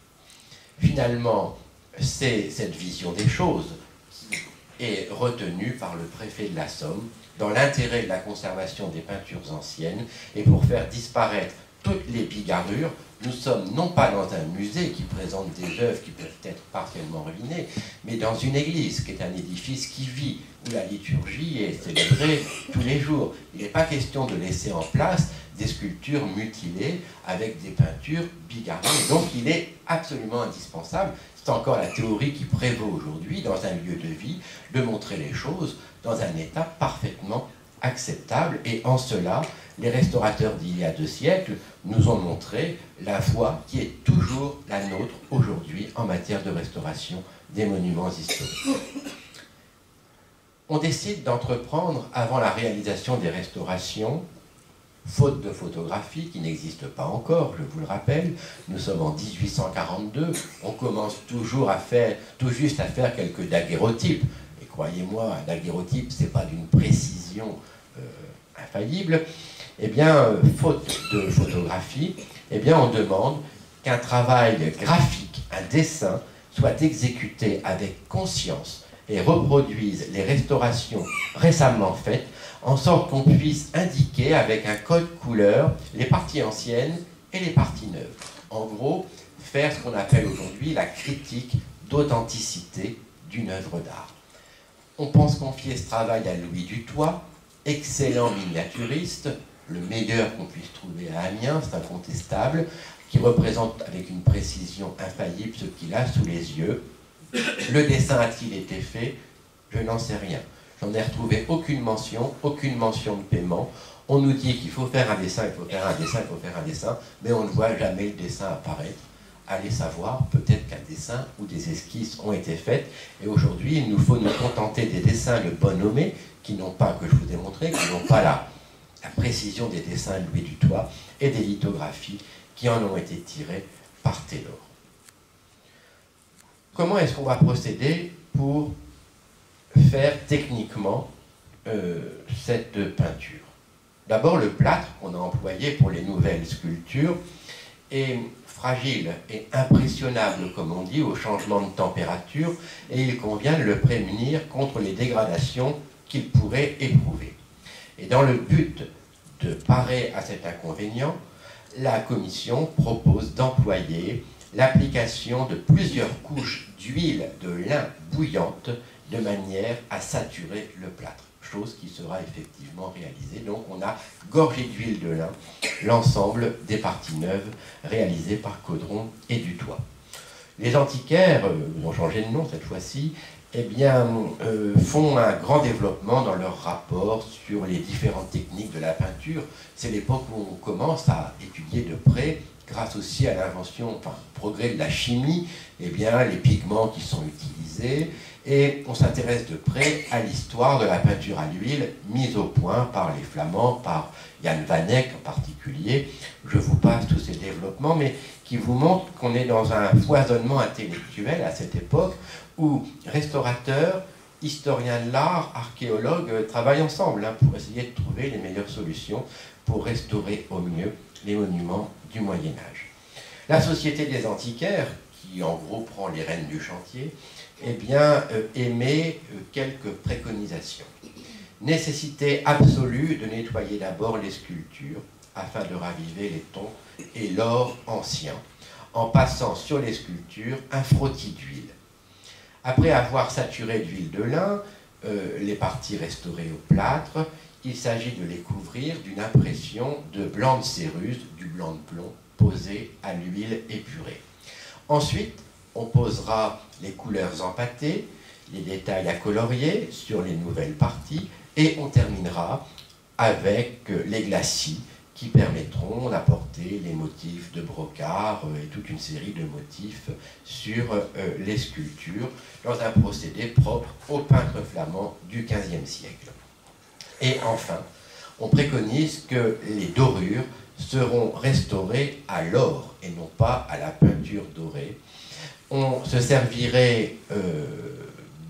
Finalement, c'est cette vision des choses qui est retenue par le préfet de la Somme dans l'intérêt de la conservation des peintures anciennes et pour faire disparaître toutes les bigarrures. Nous sommes non pas dans un musée qui présente des œuvres qui peuvent être partiellement ruinées, mais dans une église qui est un édifice qui vit, où la liturgie est célébrée tous les jours. Il n'est pas question de laisser en place des sculptures mutilées avec des peintures bigarrées. Donc il est absolument indispensable, c'est encore la théorie qui prévaut aujourd'hui dans un lieu de vie, de montrer les choses dans un état parfaitement acceptable. Et en cela, les restaurateurs d'il y a 2 siècles nous ont montré la voie qui est toujours la nôtre aujourd'hui en matière de restauration des monuments historiques. On décide d'entreprendre, avant la réalisation des restaurations, faute de photographie qui n'existe pas encore, je vous le rappelle, nous sommes en 1842, on commence tout juste à faire quelques daguerreotypes. Et croyez-moi, un daguerreotype, ce n'est pas d'une précision infaillible. Eh bien, faute de photographie, eh bien, on demande qu'un travail graphique, un dessin, soit exécuté avec conscience et reproduise les restaurations récemment faites, en sorte qu'on puisse indiquer avec un code couleur les parties anciennes et les parties neuves. En gros, faire ce qu'on appelle aujourd'hui la critique d'authenticité d'une œuvre d'art. On pense confier ce travail à Louis Dutoit, excellent miniaturiste, le meilleur qu'on puisse trouver à Amiens, c'est incontestable, qui représente avec une précision infaillible ce qu'il a sous les yeux. Le dessin a-t-il été fait? Je n'en sais rien. J'en ai retrouvé aucune mention de paiement. On nous dit qu'il faut faire un dessin, il faut faire un dessin, il faut faire un dessin, mais on ne voit jamais le dessin apparaître. Allez savoir, peut-être qu'un dessin ou des esquisses ont été faites, et aujourd'hui, il nous faut nous contenter des dessins de Bonhomé, qui n'ont pas, que je vous ai montré, qui n'ont pas la précision des dessins de Louis Dutoit, et des lithographies qui en ont été tirées par Taylor. Comment est-ce qu'on va procéder pour faire techniquement cette peinture? D'abord, le plâtre qu'on a employé pour les nouvelles sculptures est fragile et impressionnable, comme on dit, au changement de température, et il convient de le prémunir contre les dégradations qu'il pourrait éprouver. Et dans le but de parer à cet inconvénient, la Commission propose d'employer l'application de plusieurs couches d'huile de lin bouillante de manière à saturer le plâtre. Je chose qui sera effectivement réalisée. Donc on a gorgé d'huile de lin l'ensemble des parties neuves réalisées par Caudron et Dutoit. Les antiquaires, ils ont changé de nom cette fois-ci, eh bien, font un grand développement dans leur rapport sur les différentes techniques de la peinture. C'est l'époque où on commence à étudier de près, grâce aussi à l'invention, enfin, au progrès de la chimie, eh bien, les pigments qui sont utilisés, et on s'intéresse de près à l'histoire de la peinture à l'huile, mise au point par les Flamands, par Jan van Eyck en particulier. Je vous passe tous ces développements, mais qui vous montrent qu'on est dans un foisonnement intellectuel à cette époque, où restaurateurs, historiens de l'art, archéologues travaillent ensemble pour essayer de trouver les meilleures solutions pour restaurer au mieux les monuments du Moyen-Âge. La Société des antiquaires, qui en gros prend les rênes du chantier, eh bien, émet quelques préconisations. Nécessité absolue de nettoyer d'abord les sculptures afin de raviver les tons et l'or ancien, en passant sur les sculptures un frottis d'huile. Après avoir saturé d'huile de lin les parties restaurées au plâtre, il s'agit de les couvrir d'une impression de blanc de céruse, du blanc de plomb, posé à l'huile épurée. Ensuite, on posera les couleurs empâtées, les détails à colorier sur les nouvelles parties, et on terminera avec les glacis qui permettront d'apporter les motifs de brocart et toute une série de motifs sur les sculptures dans un procédé propre aux peintres flamands du XVe siècle. Et enfin, on préconise que les dorures seront restaurées à l'or et non pas à la peinture dorée. On se servirait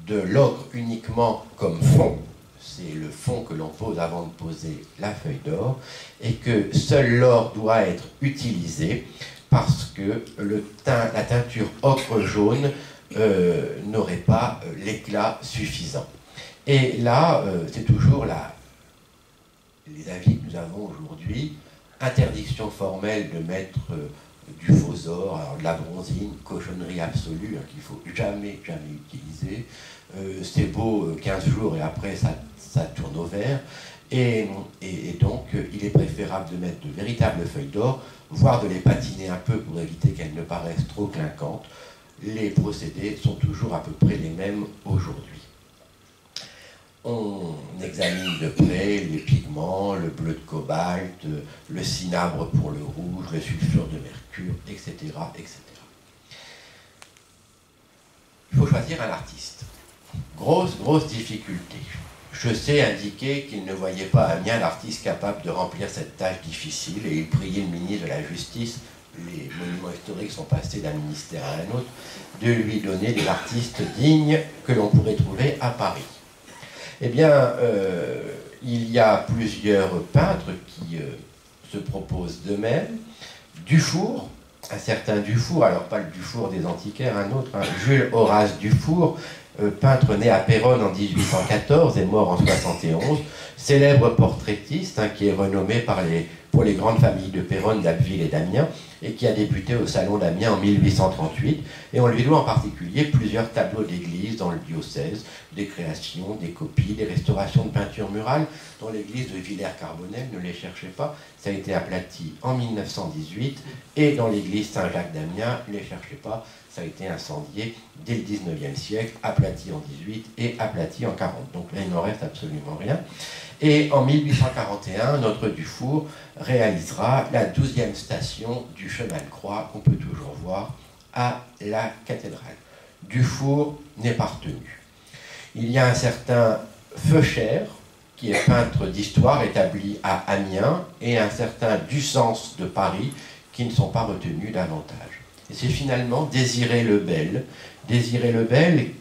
de l'ocre uniquement comme fond, c'est le fond que l'on pose avant de poser la feuille d'or, et que seul l'or doit être utilisé parce que la teinture ocre jaune n'aurait pas l'éclat suffisant. Et là, c'est toujours les avis que nous avons aujourd'hui, interdiction formelle de mettre du faux or, alors de la bronzine, cochonnerie absolue, qu'il ne faut jamais utiliser. C'est beau 15 jours et après ça tourne au vert. Et donc, il est préférable de mettre de véritables feuilles d'or, voire de les patiner un peu pour éviter qu'elles ne paraissent trop clinquantes. Les procédés sont toujours à peu près les mêmes aujourd'hui. On examine de près les pigments, le bleu de cobalt, le cinabre pour le rouge, le sulfure de mercure, etc., etc. Il faut choisir un artiste. Grosse difficulté. Je sais indiquer qu'il ne voyait pas à Amiens l'artiste capable de remplir cette tâche difficile et il priait le ministre de la Justice, les monuments historiques sont passés d'un ministère à un autre, de lui donner des artistes dignes que l'on pourrait trouver à Paris. Eh bien, il y a plusieurs peintres qui se proposent d'eux-mêmes. Dufour, un certain Dufour, alors pas le Dufour des antiquaires, un autre, Jules Horace Dufour, peintre né à Péronne en 1814 et mort en 71, célèbre portraitiste qui est renommé pour les grandes familles de Péronne, d'Abbeville et d'Amiens, et qui a débuté au Salon d'Amiens en 1838. Et on lui doit en particulier plusieurs tableaux d'église dans le diocèse, des créations, des copies, des restaurations de peintures murales, dont l'église de Villers-Carbonel, ne les cherchez pas, ça a été aplati en 1918, et dans l'église Saint-Jacques d'Amiens, ne les cherchez pas, ça a été incendié dès le 19e siècle, aplati en 18 et aplati en 40. Donc là, il n'en reste absolument rien. Et en 1841, notre Dufour réalisera la 12e station du chemin de croix qu'on peut toujours voir à la cathédrale. Dufour n'est pas retenu. Il y a un certain Feuchère, qui est peintre d'histoire établi à Amiens, et un certain Dussens de Paris, qui ne sont pas retenus davantage. Et c'est finalement Désiré Lebel,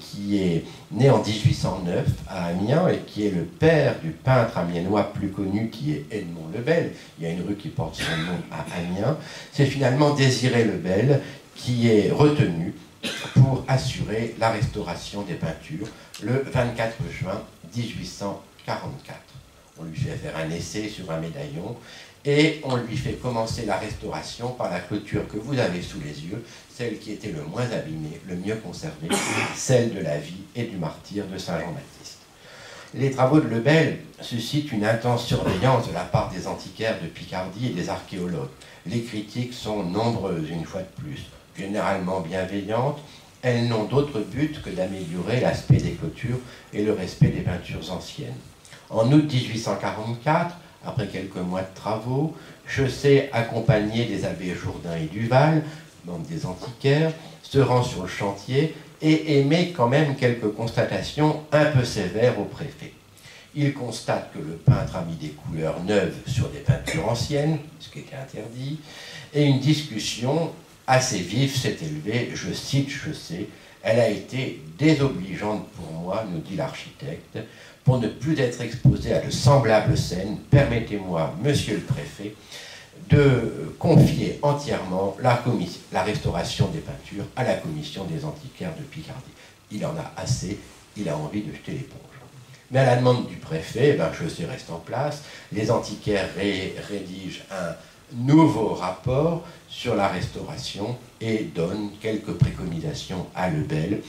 qui est né en 1809 à Amiens et qui est le père du peintre amiénois plus connu qui est Edmond Lebel. Il y a une rue qui porte son nom à Amiens. C'est finalement Désiré Lebel qui est retenu pour assurer la restauration des peintures le 24 juin 1844. On lui fait faire un essai sur un médaillon et on lui fait commencer la restauration par la clôture que vous avez sous les yeux, celle qui était le moins abîmée, le mieux conservée, celle de la vie et du martyre de Saint Jean-Baptiste. Les travaux de Lebel suscitent une intense surveillance de la part des antiquaires de Picardie et des archéologues. Les critiques sont nombreuses, une fois de plus, généralement bienveillantes. Elles n'ont d'autre but que d'améliorer l'aspect des clôtures et le respect des peintures anciennes. En août 1844, après quelques mois de travaux, Chaussé, accompagné des abbés Jourdain et Duval, membres des antiquaires, se rend sur le chantier et émet quand même quelques constatations un peu sévères au préfet. Il constate que le peintre a mis des couleurs neuves sur des peintures anciennes, ce qui était interdit, et une discussion assez vive s'est élevée, je cite Chaussé, « Elle a été désobligeante pour moi, nous dit l'architecte, pour ne plus être exposé à de semblables scènes, permettez-moi, monsieur le préfet, de confier entièrement la restauration des peintures à la commission des antiquaires de Picardie. » Il en a assez, il a envie de jeter l'éponge. Mais à la demande du préfet, Chaussé reste en place, les antiquaires rédigent un nouveau rapport sur la restauration et donnent quelques préconisations à Lebel.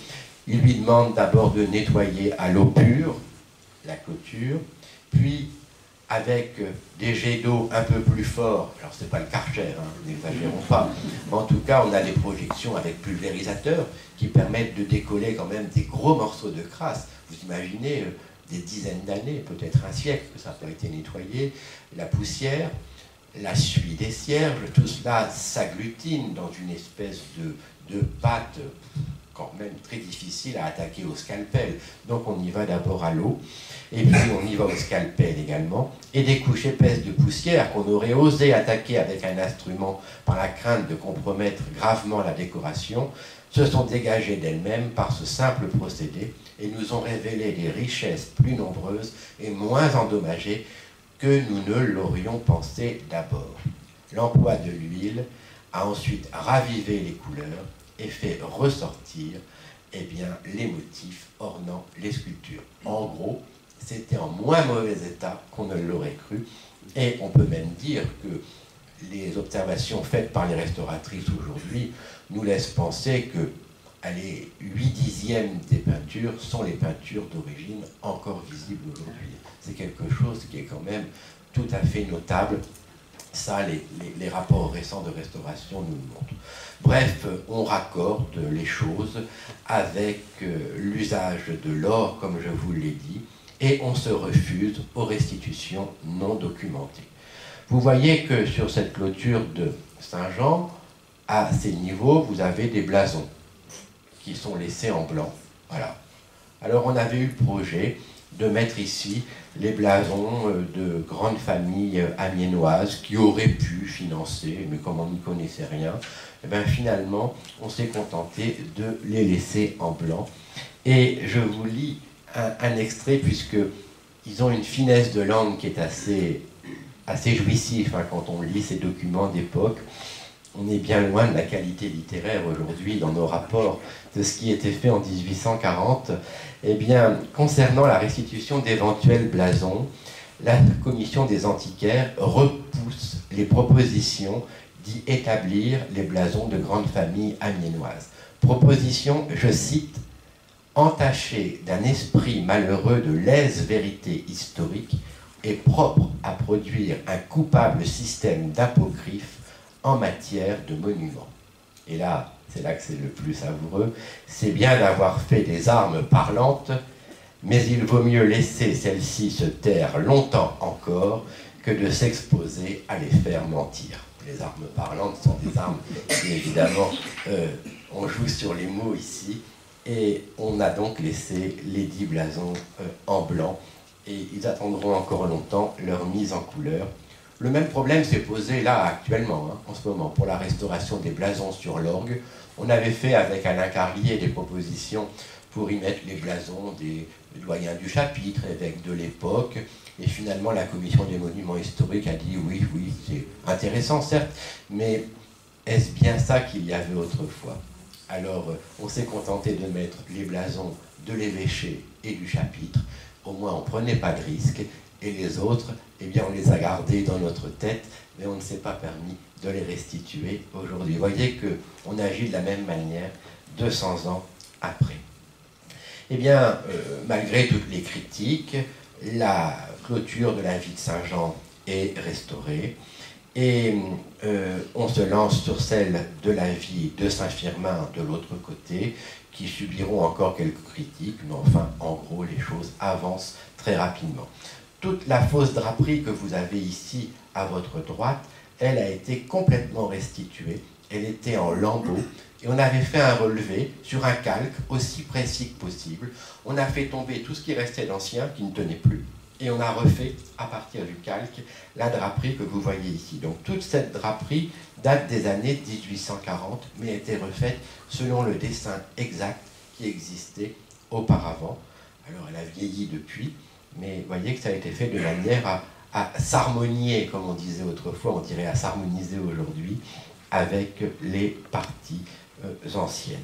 Il lui demande d'abord de nettoyer à l'eau pure la clôture, puis avec des jets d'eau un peu plus forts, alors c'est pas le Karcher, n'exagérons pas, mais en tout cas on a des projections avec pulvérisateurs qui permettent de décoller quand même des gros morceaux de crasse. Vous imaginez des dizaines d'années, peut-être un siècle que ça n'a pas été nettoyé, la poussière, la suie des cierges, tout cela s'agglutine dans une espèce de pâte quand même très difficile à attaquer au scalpel. Donc on y va d'abord à l'eau, et puis on y va au scalpel également, et des couches épaisses de poussière qu'on aurait osé attaquer avec un instrument par la crainte de compromettre gravement la décoration, se sont dégagées d'elles-mêmes par ce simple procédé et nous ont révélé des richesses plus nombreuses et moins endommagées que nous ne l'aurions pensé d'abord. L'emploi de l'huile a ensuite ravivé les couleurs et fait ressortir les motifs ornant les sculptures. En gros, c'était en moins mauvais état qu'on ne l'aurait cru, et on peut même dire que les observations faites par les restauratrices aujourd'hui nous laissent penser que les 8/10 des peintures sont les peintures d'origine encore visibles aujourd'hui. C'est quelque chose qui est quand même tout à fait notable. Ça, les rapports récents de restauration nous le montrent. Bref, on raccorde les choses avec l'usage de l'or, comme je vous l'ai dit, et on se refuse aux restitutions non documentées. Vous voyez que sur cette clôture de Saint-Jean, à ces niveaux, vous avez des blasons qui sont laissés en blanc. Voilà. Alors on avait eu le projet de mettre ici les blasons de grandes familles amiénoises qui auraient pu financer, mais comme on n'y connaissait rien, finalement on s'est contenté de les laisser en blanc. Et je vous lis un extrait, puisqu'ils ont une finesse de langue qui est assez jouissif quand on lit ces documents d'époque. On est bien loin de la qualité littéraire aujourd'hui dans nos rapports de ce qui était fait en 1840. Concernant la restitution d'éventuels blasons, la commission des antiquaires repousse les propositions d'y établir les blasons de grandes familles amiénoises. Proposition, je cite, « entachée d'un esprit malheureux de lèse-vérité historique et propre à produire un coupable système d'apocryphe en matière de monuments. » Et là, c'est là que c'est le plus savoureux, c'est bien d'avoir fait des armes parlantes, mais il vaut mieux laisser celles-ci se taire longtemps encore que de s'exposer à les faire mentir. Les armes parlantes sont des armes qui, évidemment, on joue sur les mots ici, et on a donc laissé les 10 blasons en blanc, et ils attendront encore longtemps leur mise en couleur. Le même problème s'est posé là actuellement, en ce moment, pour la restauration des blasons sur l'orgue. On avait fait avec Alain Carlier des propositions pour y mettre les blasons des doyens du chapitre, évêques de l'époque, et finalement la commission des monuments historiques a dit oui, c'est intéressant certes, mais est-ce bien ça qu'il y avait autrefois? Alors on s'est contenté de mettre les blasons de l'évêché et du chapitre, au moins on ne prenait pas de risque, et les autres, on les a gardés dans notre tête, mais on ne s'est pas permis de les restituer aujourd'hui. Vous voyez qu'on agit de la même manière 200 ans après. Eh bien, malgré toutes les critiques, la clôture de la vie de Saint-Jean est restaurée et on se lance sur celle de la vie de Saint-Firmin de l'autre côté, qui subiront encore quelques critiques, mais enfin, en gros, les choses avancent très rapidement. Toute la fausse draperie que vous avez ici à votre droite, elle a été complètement restituée. Elle était en lambeaux et on avait fait un relevé sur un calque aussi précis que possible. On a fait tomber tout ce qui restait d'ancien, qui ne tenait plus, et on a refait, à partir du calque, la draperie que vous voyez ici. Donc toute cette draperie date des années 1840, mais a été refaite selon le dessin exact qui existait auparavant. Alors elle a vieilli depuis, mais vous voyez que ça a été fait de manière à s'harmonier, comme on disait autrefois, on dirait à s'harmoniser aujourd'hui, avec les parties anciennes.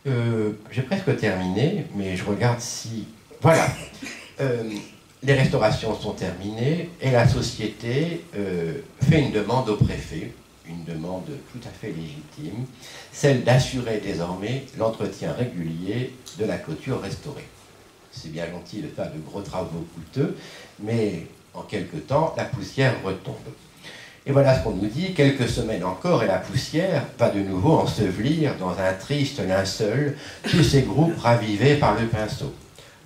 J'ai presque terminé, mais je regarde si... Voilà. Les restaurations sont terminées et la société fait une demande au préfet, une demande tout à fait légitime, celle d'assurer désormais l'entretien régulier de la clôture restaurée. C'est bien gentil de faire de gros travaux coûteux, mais en quelque temps, la poussière retombe. Et voilà ce qu'on nous dit, quelques semaines encore et la poussière va de nouveau ensevelir dans un triste linceul tous ces groupes ravivés par le pinceau.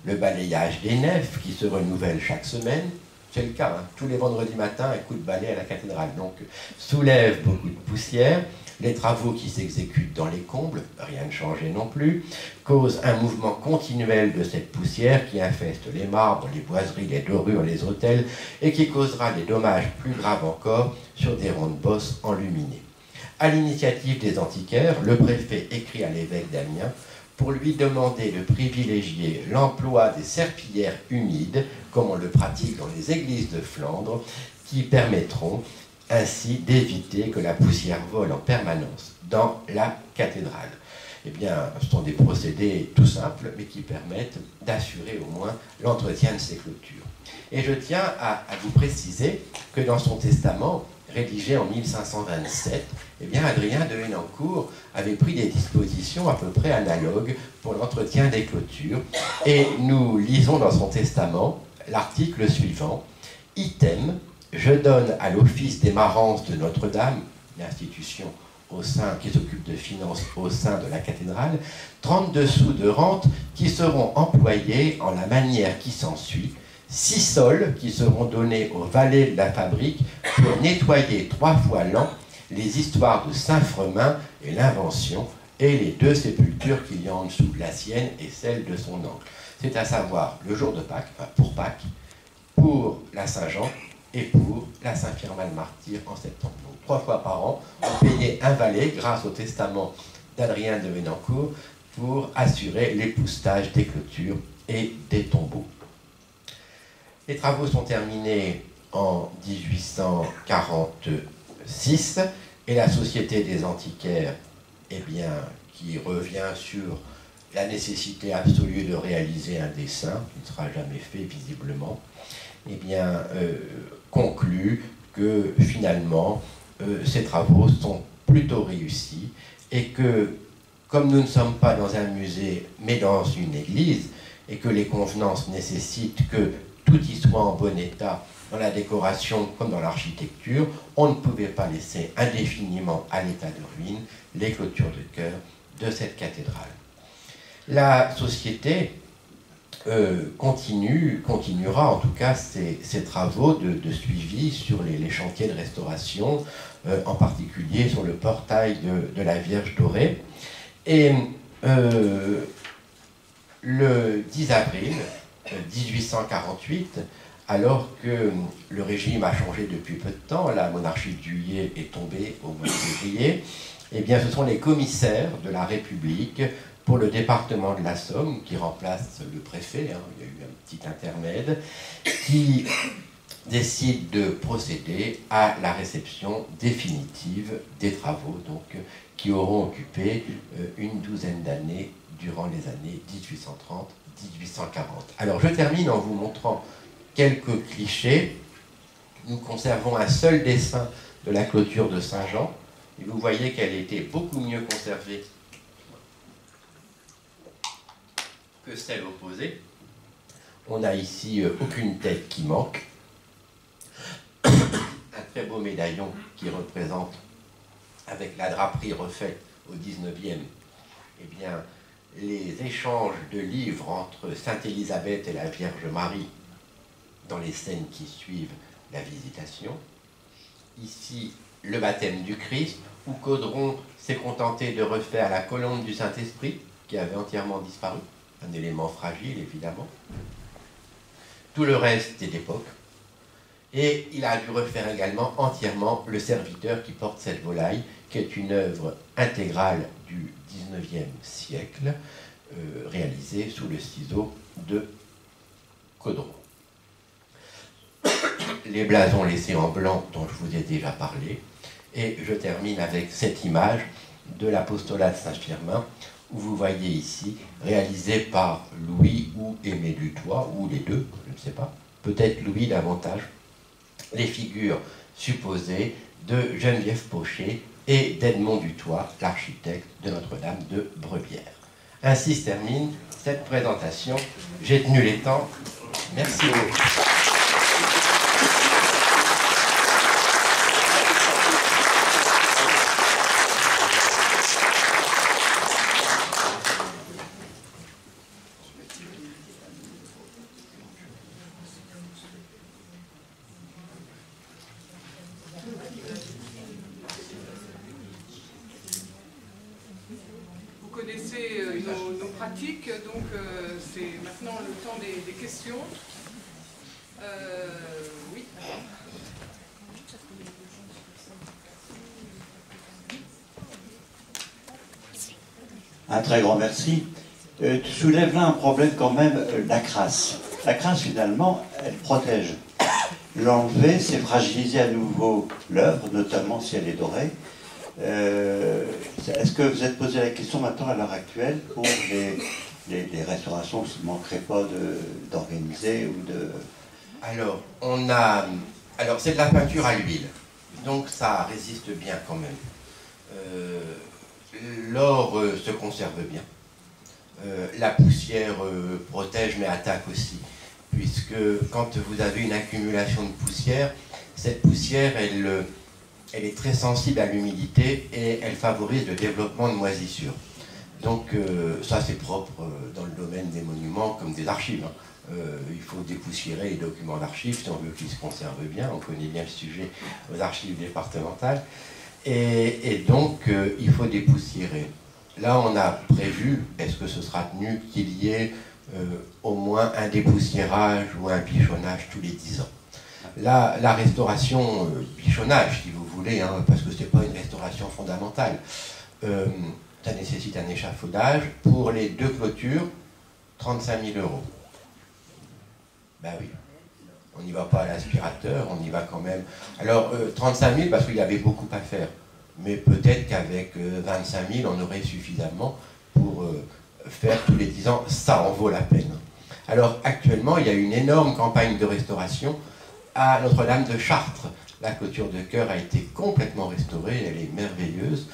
Le balayage des nefs qui se renouvelle chaque semaine, c'est le cas, hein. Tous les vendredis matins, un coup de balai à la cathédrale, donc soulève beaucoup de poussière. Les travaux qui s'exécutent dans les combles, rien ne changeait non plus, causent un mouvement continuel de cette poussière qui infeste les marbres, les boiseries, les dorures, les autels, et qui causera des dommages plus graves encore sur des rondes bosses enluminées. À l'initiative des antiquaires, le préfet écrit à l'évêque d'Amiens pour lui demander de privilégier l'emploi des serpillères humides, comme on le pratique dans les églises de Flandre, qui permettront ainsi d'éviter que la poussière vole en permanence dans la cathédrale. Eh bien, ce sont des procédés tout simples, mais qui permettent d'assurer au moins l'entretien de ces clôtures. Et je tiens à vous préciser que dans son testament, rédigé en 1527, eh bien, Adrien de Henencourt avait pris des dispositions à peu près analogues pour l'entretien des clôtures. Et nous lisons dans son testament l'article suivant, « Item, je donne à l'Office des Marences de Notre-Dame, l'institution qui s'occupe de finances au sein de la cathédrale, 32 sous de rente qui seront employés en la manière qui s'ensuit, 6 sols qui seront donnés aux valets de la fabrique pour nettoyer 3 fois l'an les histoires de Saint-Fremin et l'Invention et les 2 sépultures qu'il y a en dessous, la sienne et celle de son oncle. C'est à savoir le jour de Pâques, enfin pour Pâques, pour la Saint-Jean et pour la Saint-Firmin le Martyr en septembre. Donc 3 fois par an, on payait un valet grâce au testament d'Adrien de Henencourt pour assurer l'époussetage des clôtures et des tombeaux. Les travaux sont terminés en 1846 et la Société des antiquaires, eh bien, qui revient sur la nécessité absolue de réaliser un dessin, qui ne sera jamais fait visiblement, eh bien, conclut que finalement, ces travaux sont plutôt réussis et que, comme nous ne sommes pas dans un musée, mais dans une église, et que les convenances nécessitent que tout y soit en bon état, dans la décoration comme dans l'architecture, on ne pouvait pas laisser indéfiniment à l'état de ruine les clôtures de chœur de cette cathédrale. La société continuera en tout cas ses travaux de suivi sur les chantiers de restauration, en particulier sur le portail de la Vierge dorée. Et le 10 avril 1848, alors que le régime a changé depuis peu de temps, la monarchie de Juillet est tombée au mois de février, eh bien ce sont les commissaires de la République pour le département de la Somme, qui remplace le préfet, hein, il y a eu un petit intermède, qui décide de procéder à la réception définitive des travaux, donc, qui auront occupé une douzaine d'années durant les années 1830-1840. Alors je termine en vous montrant quelques clichés. Nous conservons un seul dessin de la clôture de Saint-Jean, et vous voyez qu'elle était beaucoup mieux conservée que celle opposée. On n'a ici aucune tête qui manque. Un très beau médaillon qui représente, avec la draperie refaite au XIXe, eh bien, les échanges de livres entre Sainte Élisabeth et la Vierge Marie dans les scènes qui suivent la visitation. Ici, le baptême du Christ, où Caudron s'est contenté de refaire la colombe du Saint-Esprit, qui avait entièrement disparu, un élément fragile évidemment. Tout le reste est d'époque. Et il a dû refaire également entièrement le serviteur qui porte cette volaille, qui est une œuvre intégrale du XIXe siècle, réalisée sous le ciseau de Caudron. Les blasons laissés en blanc dont je vous ai déjà parlé, et je termine avec cette image de l'apostolat de Saint-Firmin, où vous voyez ici, réalisé par Louis ou Aimé Dutoit, ou les deux, je ne sais pas, peut-être Louis davantage, les figures supposées de Geneviève Pochet et d'Edmond Dutoit, l'architecte de Notre-Dame de Brebières. Ainsi se termine cette présentation. J'ai tenu les temps. Merci beaucoup. Nos pratiques, donc c'est maintenant le temps des questions. Oui. Un très grand merci. Tu soulèves là un problème quand même, la crasse. La crasse, finalement, elle protège. L'enlever, c'est fragiliser à nouveau l'œuvre, notamment si elle est dorée. Est-ce que vous êtes posé la question maintenant à l'heure actuelle pour les restaurations qui ne manqueraient pas d'organiser ou de... Alors, c'est de la peinture à l'huile, donc ça résiste bien quand même. L'or se conserve bien. La poussière protège mais attaque aussi, puisque quand vous avez une accumulation de poussière, cette poussière, elle est très sensible à l'humidité et elle favorise le développement de moisissures. Donc ça c'est propre dans le domaine des monuments comme des archives. Il faut dépoussiérer les documents d'archives si on veut qu'ils se conservent bien. On connaît bien le sujet aux archives départementales. Et donc il faut dépoussiérer. Là on a prévu, est-ce que ce sera tenu, qu'il y ait au moins un dépoussiérage ou un bichonnage tous les 10 ans. La restauration bichonnage, si vous voulez, hein, parce que ce n'est pas une restauration fondamentale, ça nécessite un échafaudage. Pour les deux clôtures, 35 000 €. Ben oui, on n'y va pas à l'aspirateur, on y va quand même. Alors, 35 000 parce qu'il y avait beaucoup à faire, mais peut-être qu'avec 25 000, on aurait suffisamment pour faire tous les 10 ans, ça en vaut la peine. Alors, actuellement, il y a une énorme campagne de restauration à Notre-Dame de Chartres. La clôture de chœur a été complètement restaurée, elle est merveilleuse.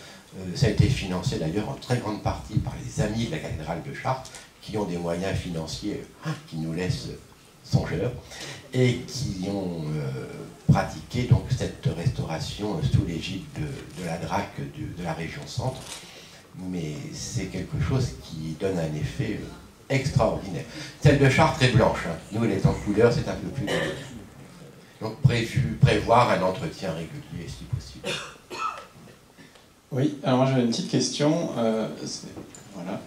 Ça a été financé d'ailleurs en très grande partie par les amis de la cathédrale de Chartres, qui ont des moyens financiers qui nous laissent songeurs, et qui ont pratiqué donc cette restauration sous l'égide de la DRAC de la région centre. Mais c'est quelque chose qui donne un effet extraordinaire. Celle de Chartres est blanche, hein. Nous, elle est en couleur, c'est un peu plus gris. Donc prévoir un entretien régulier si possible. Oui, alors moi j'avais une petite question. Voilà.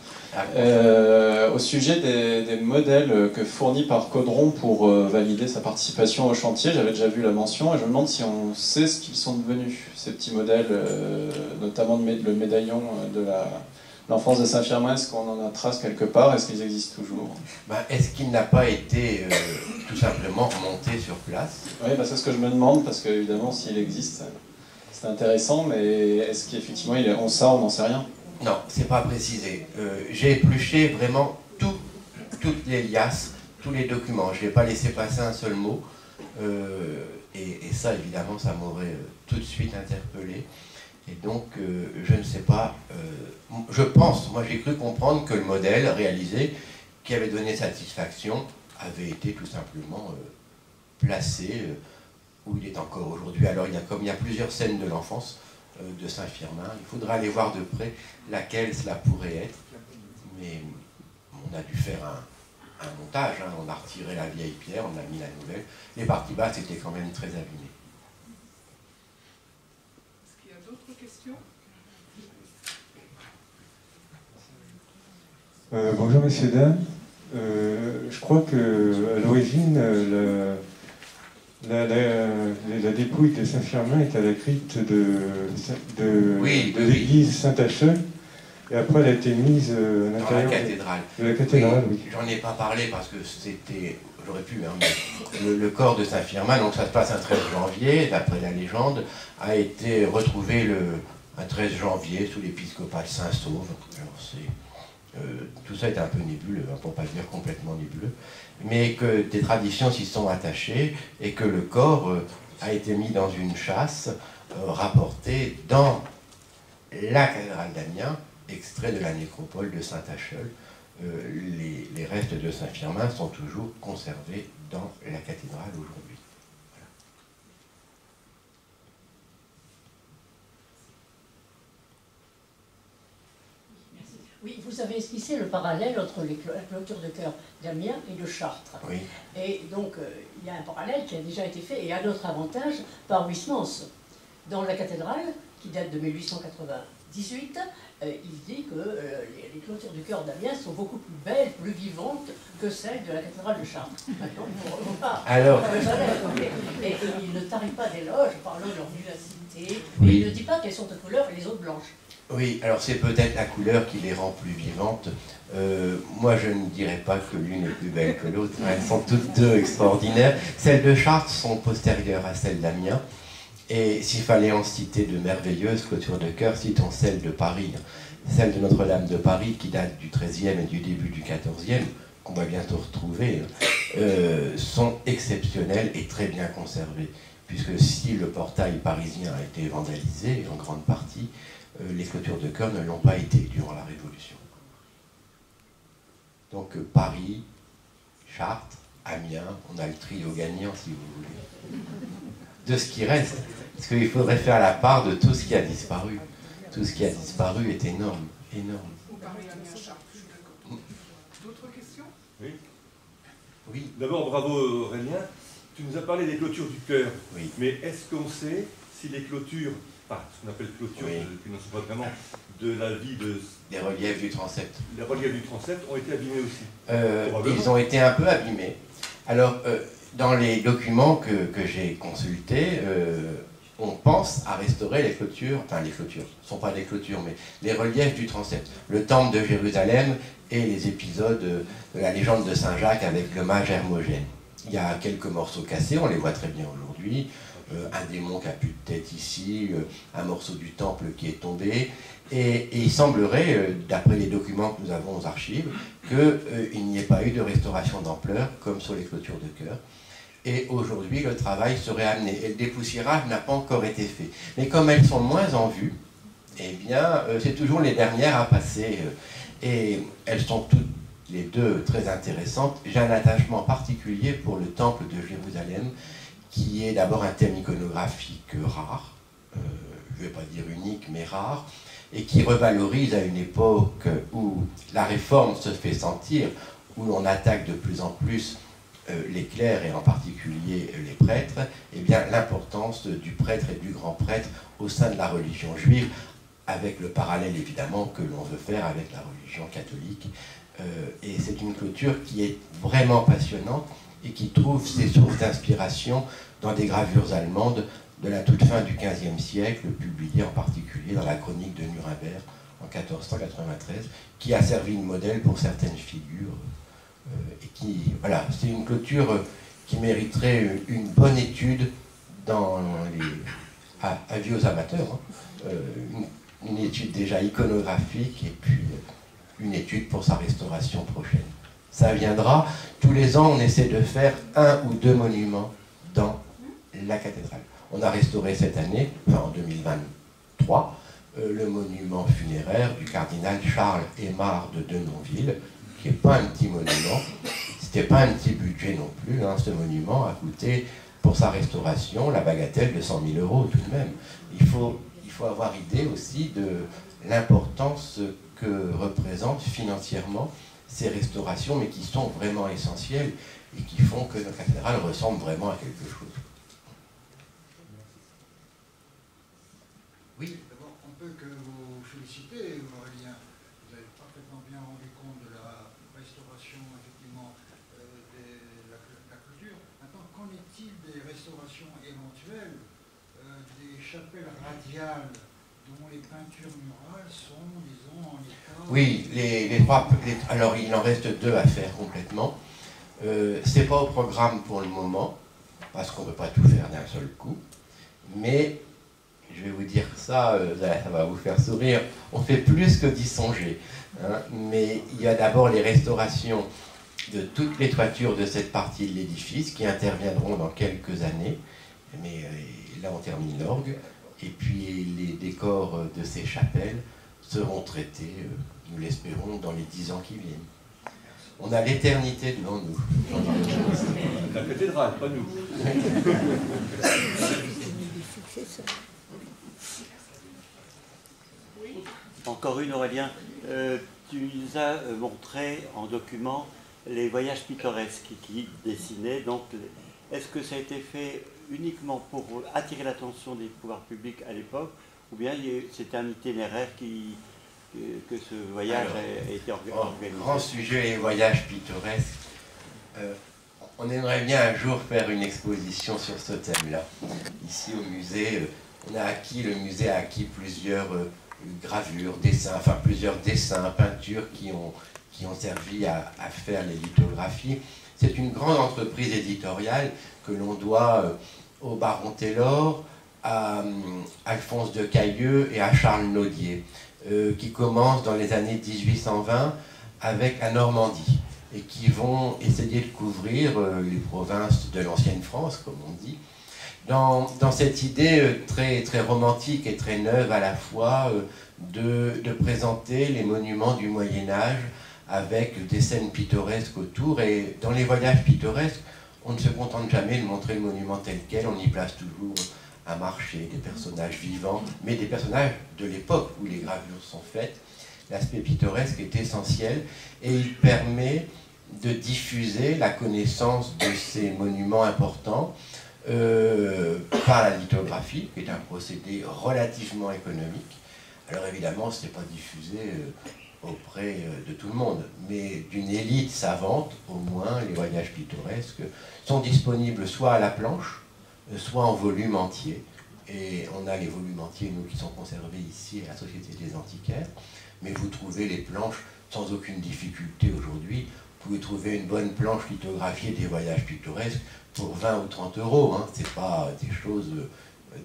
Au sujet des modèles que fournit par Caudron pour valider sa participation au chantier, j'avais déjà vu la mention et je me demande si on sait ce qu'ils sont devenus, ces petits modèles, notamment le médaillon de l'enfance de Saint-Firmin. Est-ce qu'on en a trace quelque part? Est-ce qu'ils existent toujours? Est-ce qu'il n'a pas été tout simplement remonté sur place? Oui, c'est ce que je me demande, parce qu'évidemment, s'il existe, c'est intéressant, mais est-ce qu'effectivement, on n'en sait rien? Non, c'est pas précisé. J'ai épluché vraiment toutes les liasses, tous les documents. Je n'ai pas laissé passer un seul mot. Et ça, évidemment, ça m'aurait tout de suite interpellé. Et donc, je ne sais pas. Je pense, moi j'ai cru comprendre que le modèle réalisé, qui avait donné satisfaction avait été tout simplement placé où il est encore aujourd'hui. Alors comme il y a plusieurs scènes de l'enfance de Saint-Firmin, il faudra aller voir de près laquelle cela pourrait être, mais on a dû faire un montage, hein. On a retiré la vieille pierre, on a mis la nouvelle. Les parties basses étaient quand même très abîmées. Est-ce qu'il y a d'autres questions? Bonjour messieurs, dames. Je crois qu'à l'origine, la dépouille de Saint-Firmin est à la crypte de l'église Saint-Acheul, et après elle a été mise à l'intérieur de la cathédrale. Oui. J'en ai pas parlé parce que c'était, j'aurais pu, hein, mais le corps de Saint-Firmin, donc ça se passe un 13 janvier, d'après la légende, a été retrouvé un 13 janvier sous l'épiscopat de Saint-Sauve. Tout ça est un peu nébuleux, hein, pour ne pas dire complètement nébuleux, mais que des traditions s'y sont attachées et que le corps a été mis dans une châsse rapportée dans la cathédrale d'Amiens, extrait de la nécropole de Saint-Acheul. Les restes de Saint-Firmin sont toujours conservés dans la cathédrale aujourd'hui. Oui, vous avez esquissé le parallèle entre la clôture de chœur d'Amiens et de Chartres. Oui. Et donc, il y a un parallèle qui a déjà été fait, et un autre avantage, par Huysmans. Dans la cathédrale, qui date de 1898, il dit que les clôtures du chœur d'Amiens sont beaucoup plus belles, plus vivantes que celles de la cathédrale de Chartres. Alors, et il ne tarit pas d'éloges, parlant de leur vivacité, oui. et il ne dit pas qu'elles sont de couleur et les autres blanches. Oui, alors c'est peut-être la couleur qui les rend plus vivantes. Moi, je ne dirais pas que l'une est plus belle que l'autre. Elles sont toutes deux extraordinaires. Celles de Chartres sont postérieures à celles d'Amiens. Et s'il fallait en citer de merveilleuses clôtures de chœur, citons celle de Paris. Celle de Notre-Dame de Paris, qui date du XIIIe et du début du XIVe, qu'on va bientôt retrouver, sont exceptionnelles et très bien conservées. Puisque si le portail parisien a été vandalisé, en grande partie, les clôtures de chœur ne l'ont pas été durant la Révolution. Donc Paris, Chartres, Amiens, on a le trio gagnant si vous voulez. De ce qui reste, parce qu'il faudrait faire la part de tout ce qui a disparu. Tout ce qui a disparu est énorme, énorme. Paris, Amiens, Chartres, je suis d'accord. D'autres questions? Oui. Oui. D'abord, bravo Aurélien. Tu nous as parlé des clôtures du chœur. Oui. Mais est-ce qu'on sait si les clôtures, enfin, ce qu'on appelle clôtures, Oui. qui ne sont pas vraiment de la vie de... Les reliefs du transept. Les reliefs du transept ont été abîmés aussi. Ils ont été un peu abîmés. Alors, dans les documents que j'ai consultés, on pense à restaurer les clôtures, enfin les clôtures, ce ne sont pas des clôtures, mais les reliefs du transept, le temple de Jérusalem et les épisodes de la légende de Saint-Jacques avec le mage Hermogène. Il y a quelques morceaux cassés, on les voit très bien aujourd'hui, un démon qui n'a plus de tête ici, un morceau du temple qui est tombé, et il semblerait, d'après les documents que nous avons aux archives, qu'il n'y ait pas eu de restauration d'ampleur comme sur les clôtures de chœur. Et aujourd'hui, le travail serait amené. Et le dépoussiérage n'a pas encore été fait. Mais comme elles sont moins en vue, eh bien, c'est toujours les dernières à passer. Et elles sont toutes les deux très intéressantes. J'ai un attachement particulier pour le temple de Jérusalem, qui est d'abord un thème iconographique rare, je ne vais pas dire unique, mais rare, et qui revalorise à une époque où la réforme se fait sentir, où l'on attaque de plus en plus les clercs et en particulier les prêtres, eh bien l'importance du prêtre et du grand prêtre au sein de la religion juive, avec le parallèle évidemment que l'on veut faire avec la religion catholique. Et c'est une clôture qui est vraiment passionnante et qui trouve ses sources d'inspiration dans des gravures allemandes de la toute fin du XVe siècle, publiées en particulier dans la chronique de Nuremberg en 1493, qui a servi de modèle pour certaines figures. Et qui, voilà, c'est une clôture qui mériterait une bonne étude dans les avis aux amateurs, hein, une étude déjà iconographique et puis une étude pour sa restauration prochaine. Ça viendra. Tous les ans, on essaie de faire 1 ou 2 monuments dans la cathédrale. On a restauré cette année, enfin en 2023, le monument funéraire du cardinal Charles Aymar de Denonville, qui n'est pas un petit monument. C'était pas un petit budget non plus, hein. Ce monument a coûté, pour sa restauration, la bagatelle de 100 000 € tout de même. Il faut avoir idée aussi de l'importance que représentent financièrement ces restaurations, mais qui sont vraiment essentielles et qui font que notre cathédrale ressemble vraiment à quelque chose. Oui. D'abord, on peut que vous féliciter, Aurélien. Vous avez parfaitement bien rendu compte de la restauration, effectivement, de la culture. Maintenant, qu'en est-il des restaurations éventuelles des chapelles radiales dont les peintures murales sont, disons, en état... Oui, alors il en reste 2 à faire complètement. C'est pas au programme pour le moment, parce qu'on ne peut pas tout faire d'un seul coup, mais je vais vous dire ça, ça va vous faire sourire, on fait plus que d'y songer, hein, mais il y a d'abord les restaurations de toutes les toitures de cette partie de l'édifice qui interviendront dans quelques années, mais là on termine l'orgue, et puis les décors de ces chapelles seront traités, nous l'espérons, dans les 10 ans qui viennent. On a l'éternité devant nous. La cathédrale, pas nous. Encore une, Aurélien. Tu nous as montré en document les voyages pittoresques qui dessinaient. Donc, est-ce que ça a été fait uniquement pour attirer l'attention des pouvoirs publics à l'époque, ou bien c'était un itinéraire que ce voyage a été organisé? Grand sujet, les voyages pittoresques. On aimerait bien un jour faire une exposition sur ce thème-là. Ici au musée, le musée a acquis plusieurs gravures, dessins, enfin plusieurs dessins, peintures qui ont servi à faire les lithographies. C'est une grande entreprise éditoriale que l'on doit au baron Taylor, à Alphonse de Cailleux et à Charles Naudier, qui commencent dans les années 1820 avec la Normandie et qui vont essayer de couvrir les provinces de l'ancienne France, comme on dit, dans cette idée très, très romantique et très neuve à la fois de présenter les monuments du Moyen-Âge avec des scènes pittoresques autour. Et dans les voyages pittoresques, on ne se contente jamais de montrer le monument tel quel, on y place toujours un marché, des personnages vivants, mais des personnages de l'époque où les gravures sont faites. L'aspect pittoresque est essentiel et il permet de diffuser la connaissance de ces monuments importants par la lithographie, qui est un procédé relativement économique. Alors évidemment, ce n'est pas diffusé auprès de tout le monde, mais d'une élite savante, au moins, les voyages pittoresques sont disponibles soit à la planche, soit en volume entier. Et on a les volumes entiers, nous, qui sont conservés ici à la Société des Antiquaires, mais vous trouvez les planches sans aucune difficulté aujourd'hui. Vous pouvez trouver une bonne planche lithographiée des voyages pittoresques pour 20 ou 30 €. Hein. Ce n'est pas des choses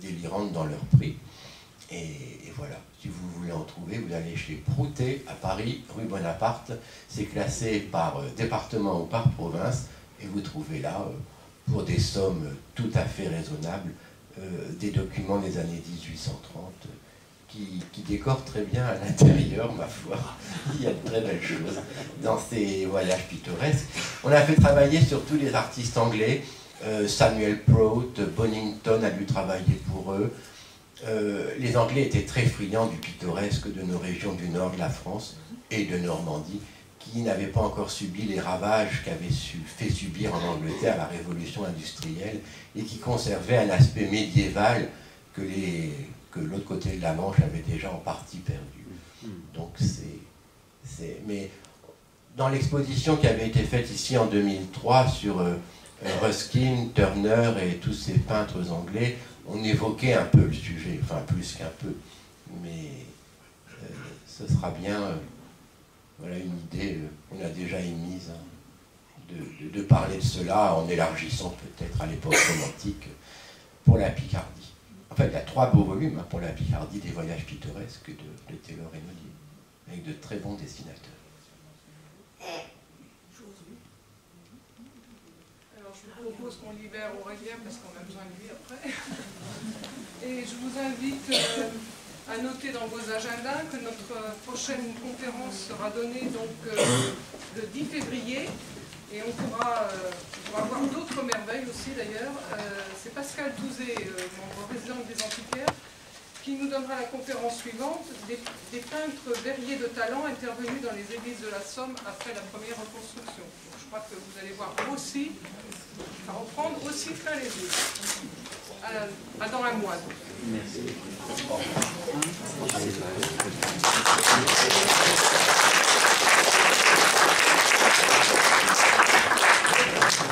délirantes dans leur prix. Et voilà, si vous voulez en trouver, vous allez chez Proutet à Paris, rue Bonaparte. C'est classé par département ou par province. Et vous trouvez là, pour des sommes tout à fait raisonnables, des documents des années 1830 qui décorent très bien à l'intérieur, ma foi. Il y a de très belles choses dans ces voyages pittoresques. On a fait travailler surtout les artistes anglais. Samuel Prout, Bonington a dû travailler pour eux. Les Anglais étaient très friands du pittoresque de nos régions du nord de la France et de Normandie, qui n'avaient pas encore subi les ravages qu'avait fait subir en Angleterre la révolution industrielle et qui conservaient un aspect médiéval que l'autre côté de la Manche avait déjà en partie perdu. Donc mais dans l'exposition qui avait été faite ici en 2003 sur Ruskin, Turner et tous ces peintres anglais, on évoquait un peu le sujet, enfin plus qu'un peu, mais ce sera bien, voilà une idée, on a déjà émise, hein, de parler de cela en élargissant peut-être à l'époque romantique pour la Picardie. En fait, il y a 3 beaux volumes pour la Picardie des voyages pittoresques de Taylor et Naudier, avec de très bons dessinateurs. Alors, je vous propose qu'on libère Aurélien parce qu'on a besoin de lui après. Et je vous invite À noter dans vos agendas que notre prochaine conférence sera donnée donc le 10 février et on pourra voir d'autres merveilles aussi d'ailleurs. C'est Pascal Touzé, membre résident des Antiquaires, qui nous donnera la conférence suivante, des peintres verriers de talent intervenus dans les églises de la Somme après la première reconstruction. Donc, je crois que vous allez voir aussi, à reprendre aussi plein les yeux. Dans un mois. Merci.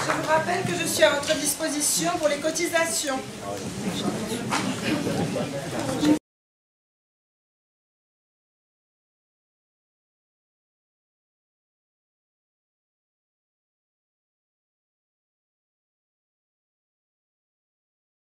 Je vous rappelle que je suis à votre disposition pour les cotisations.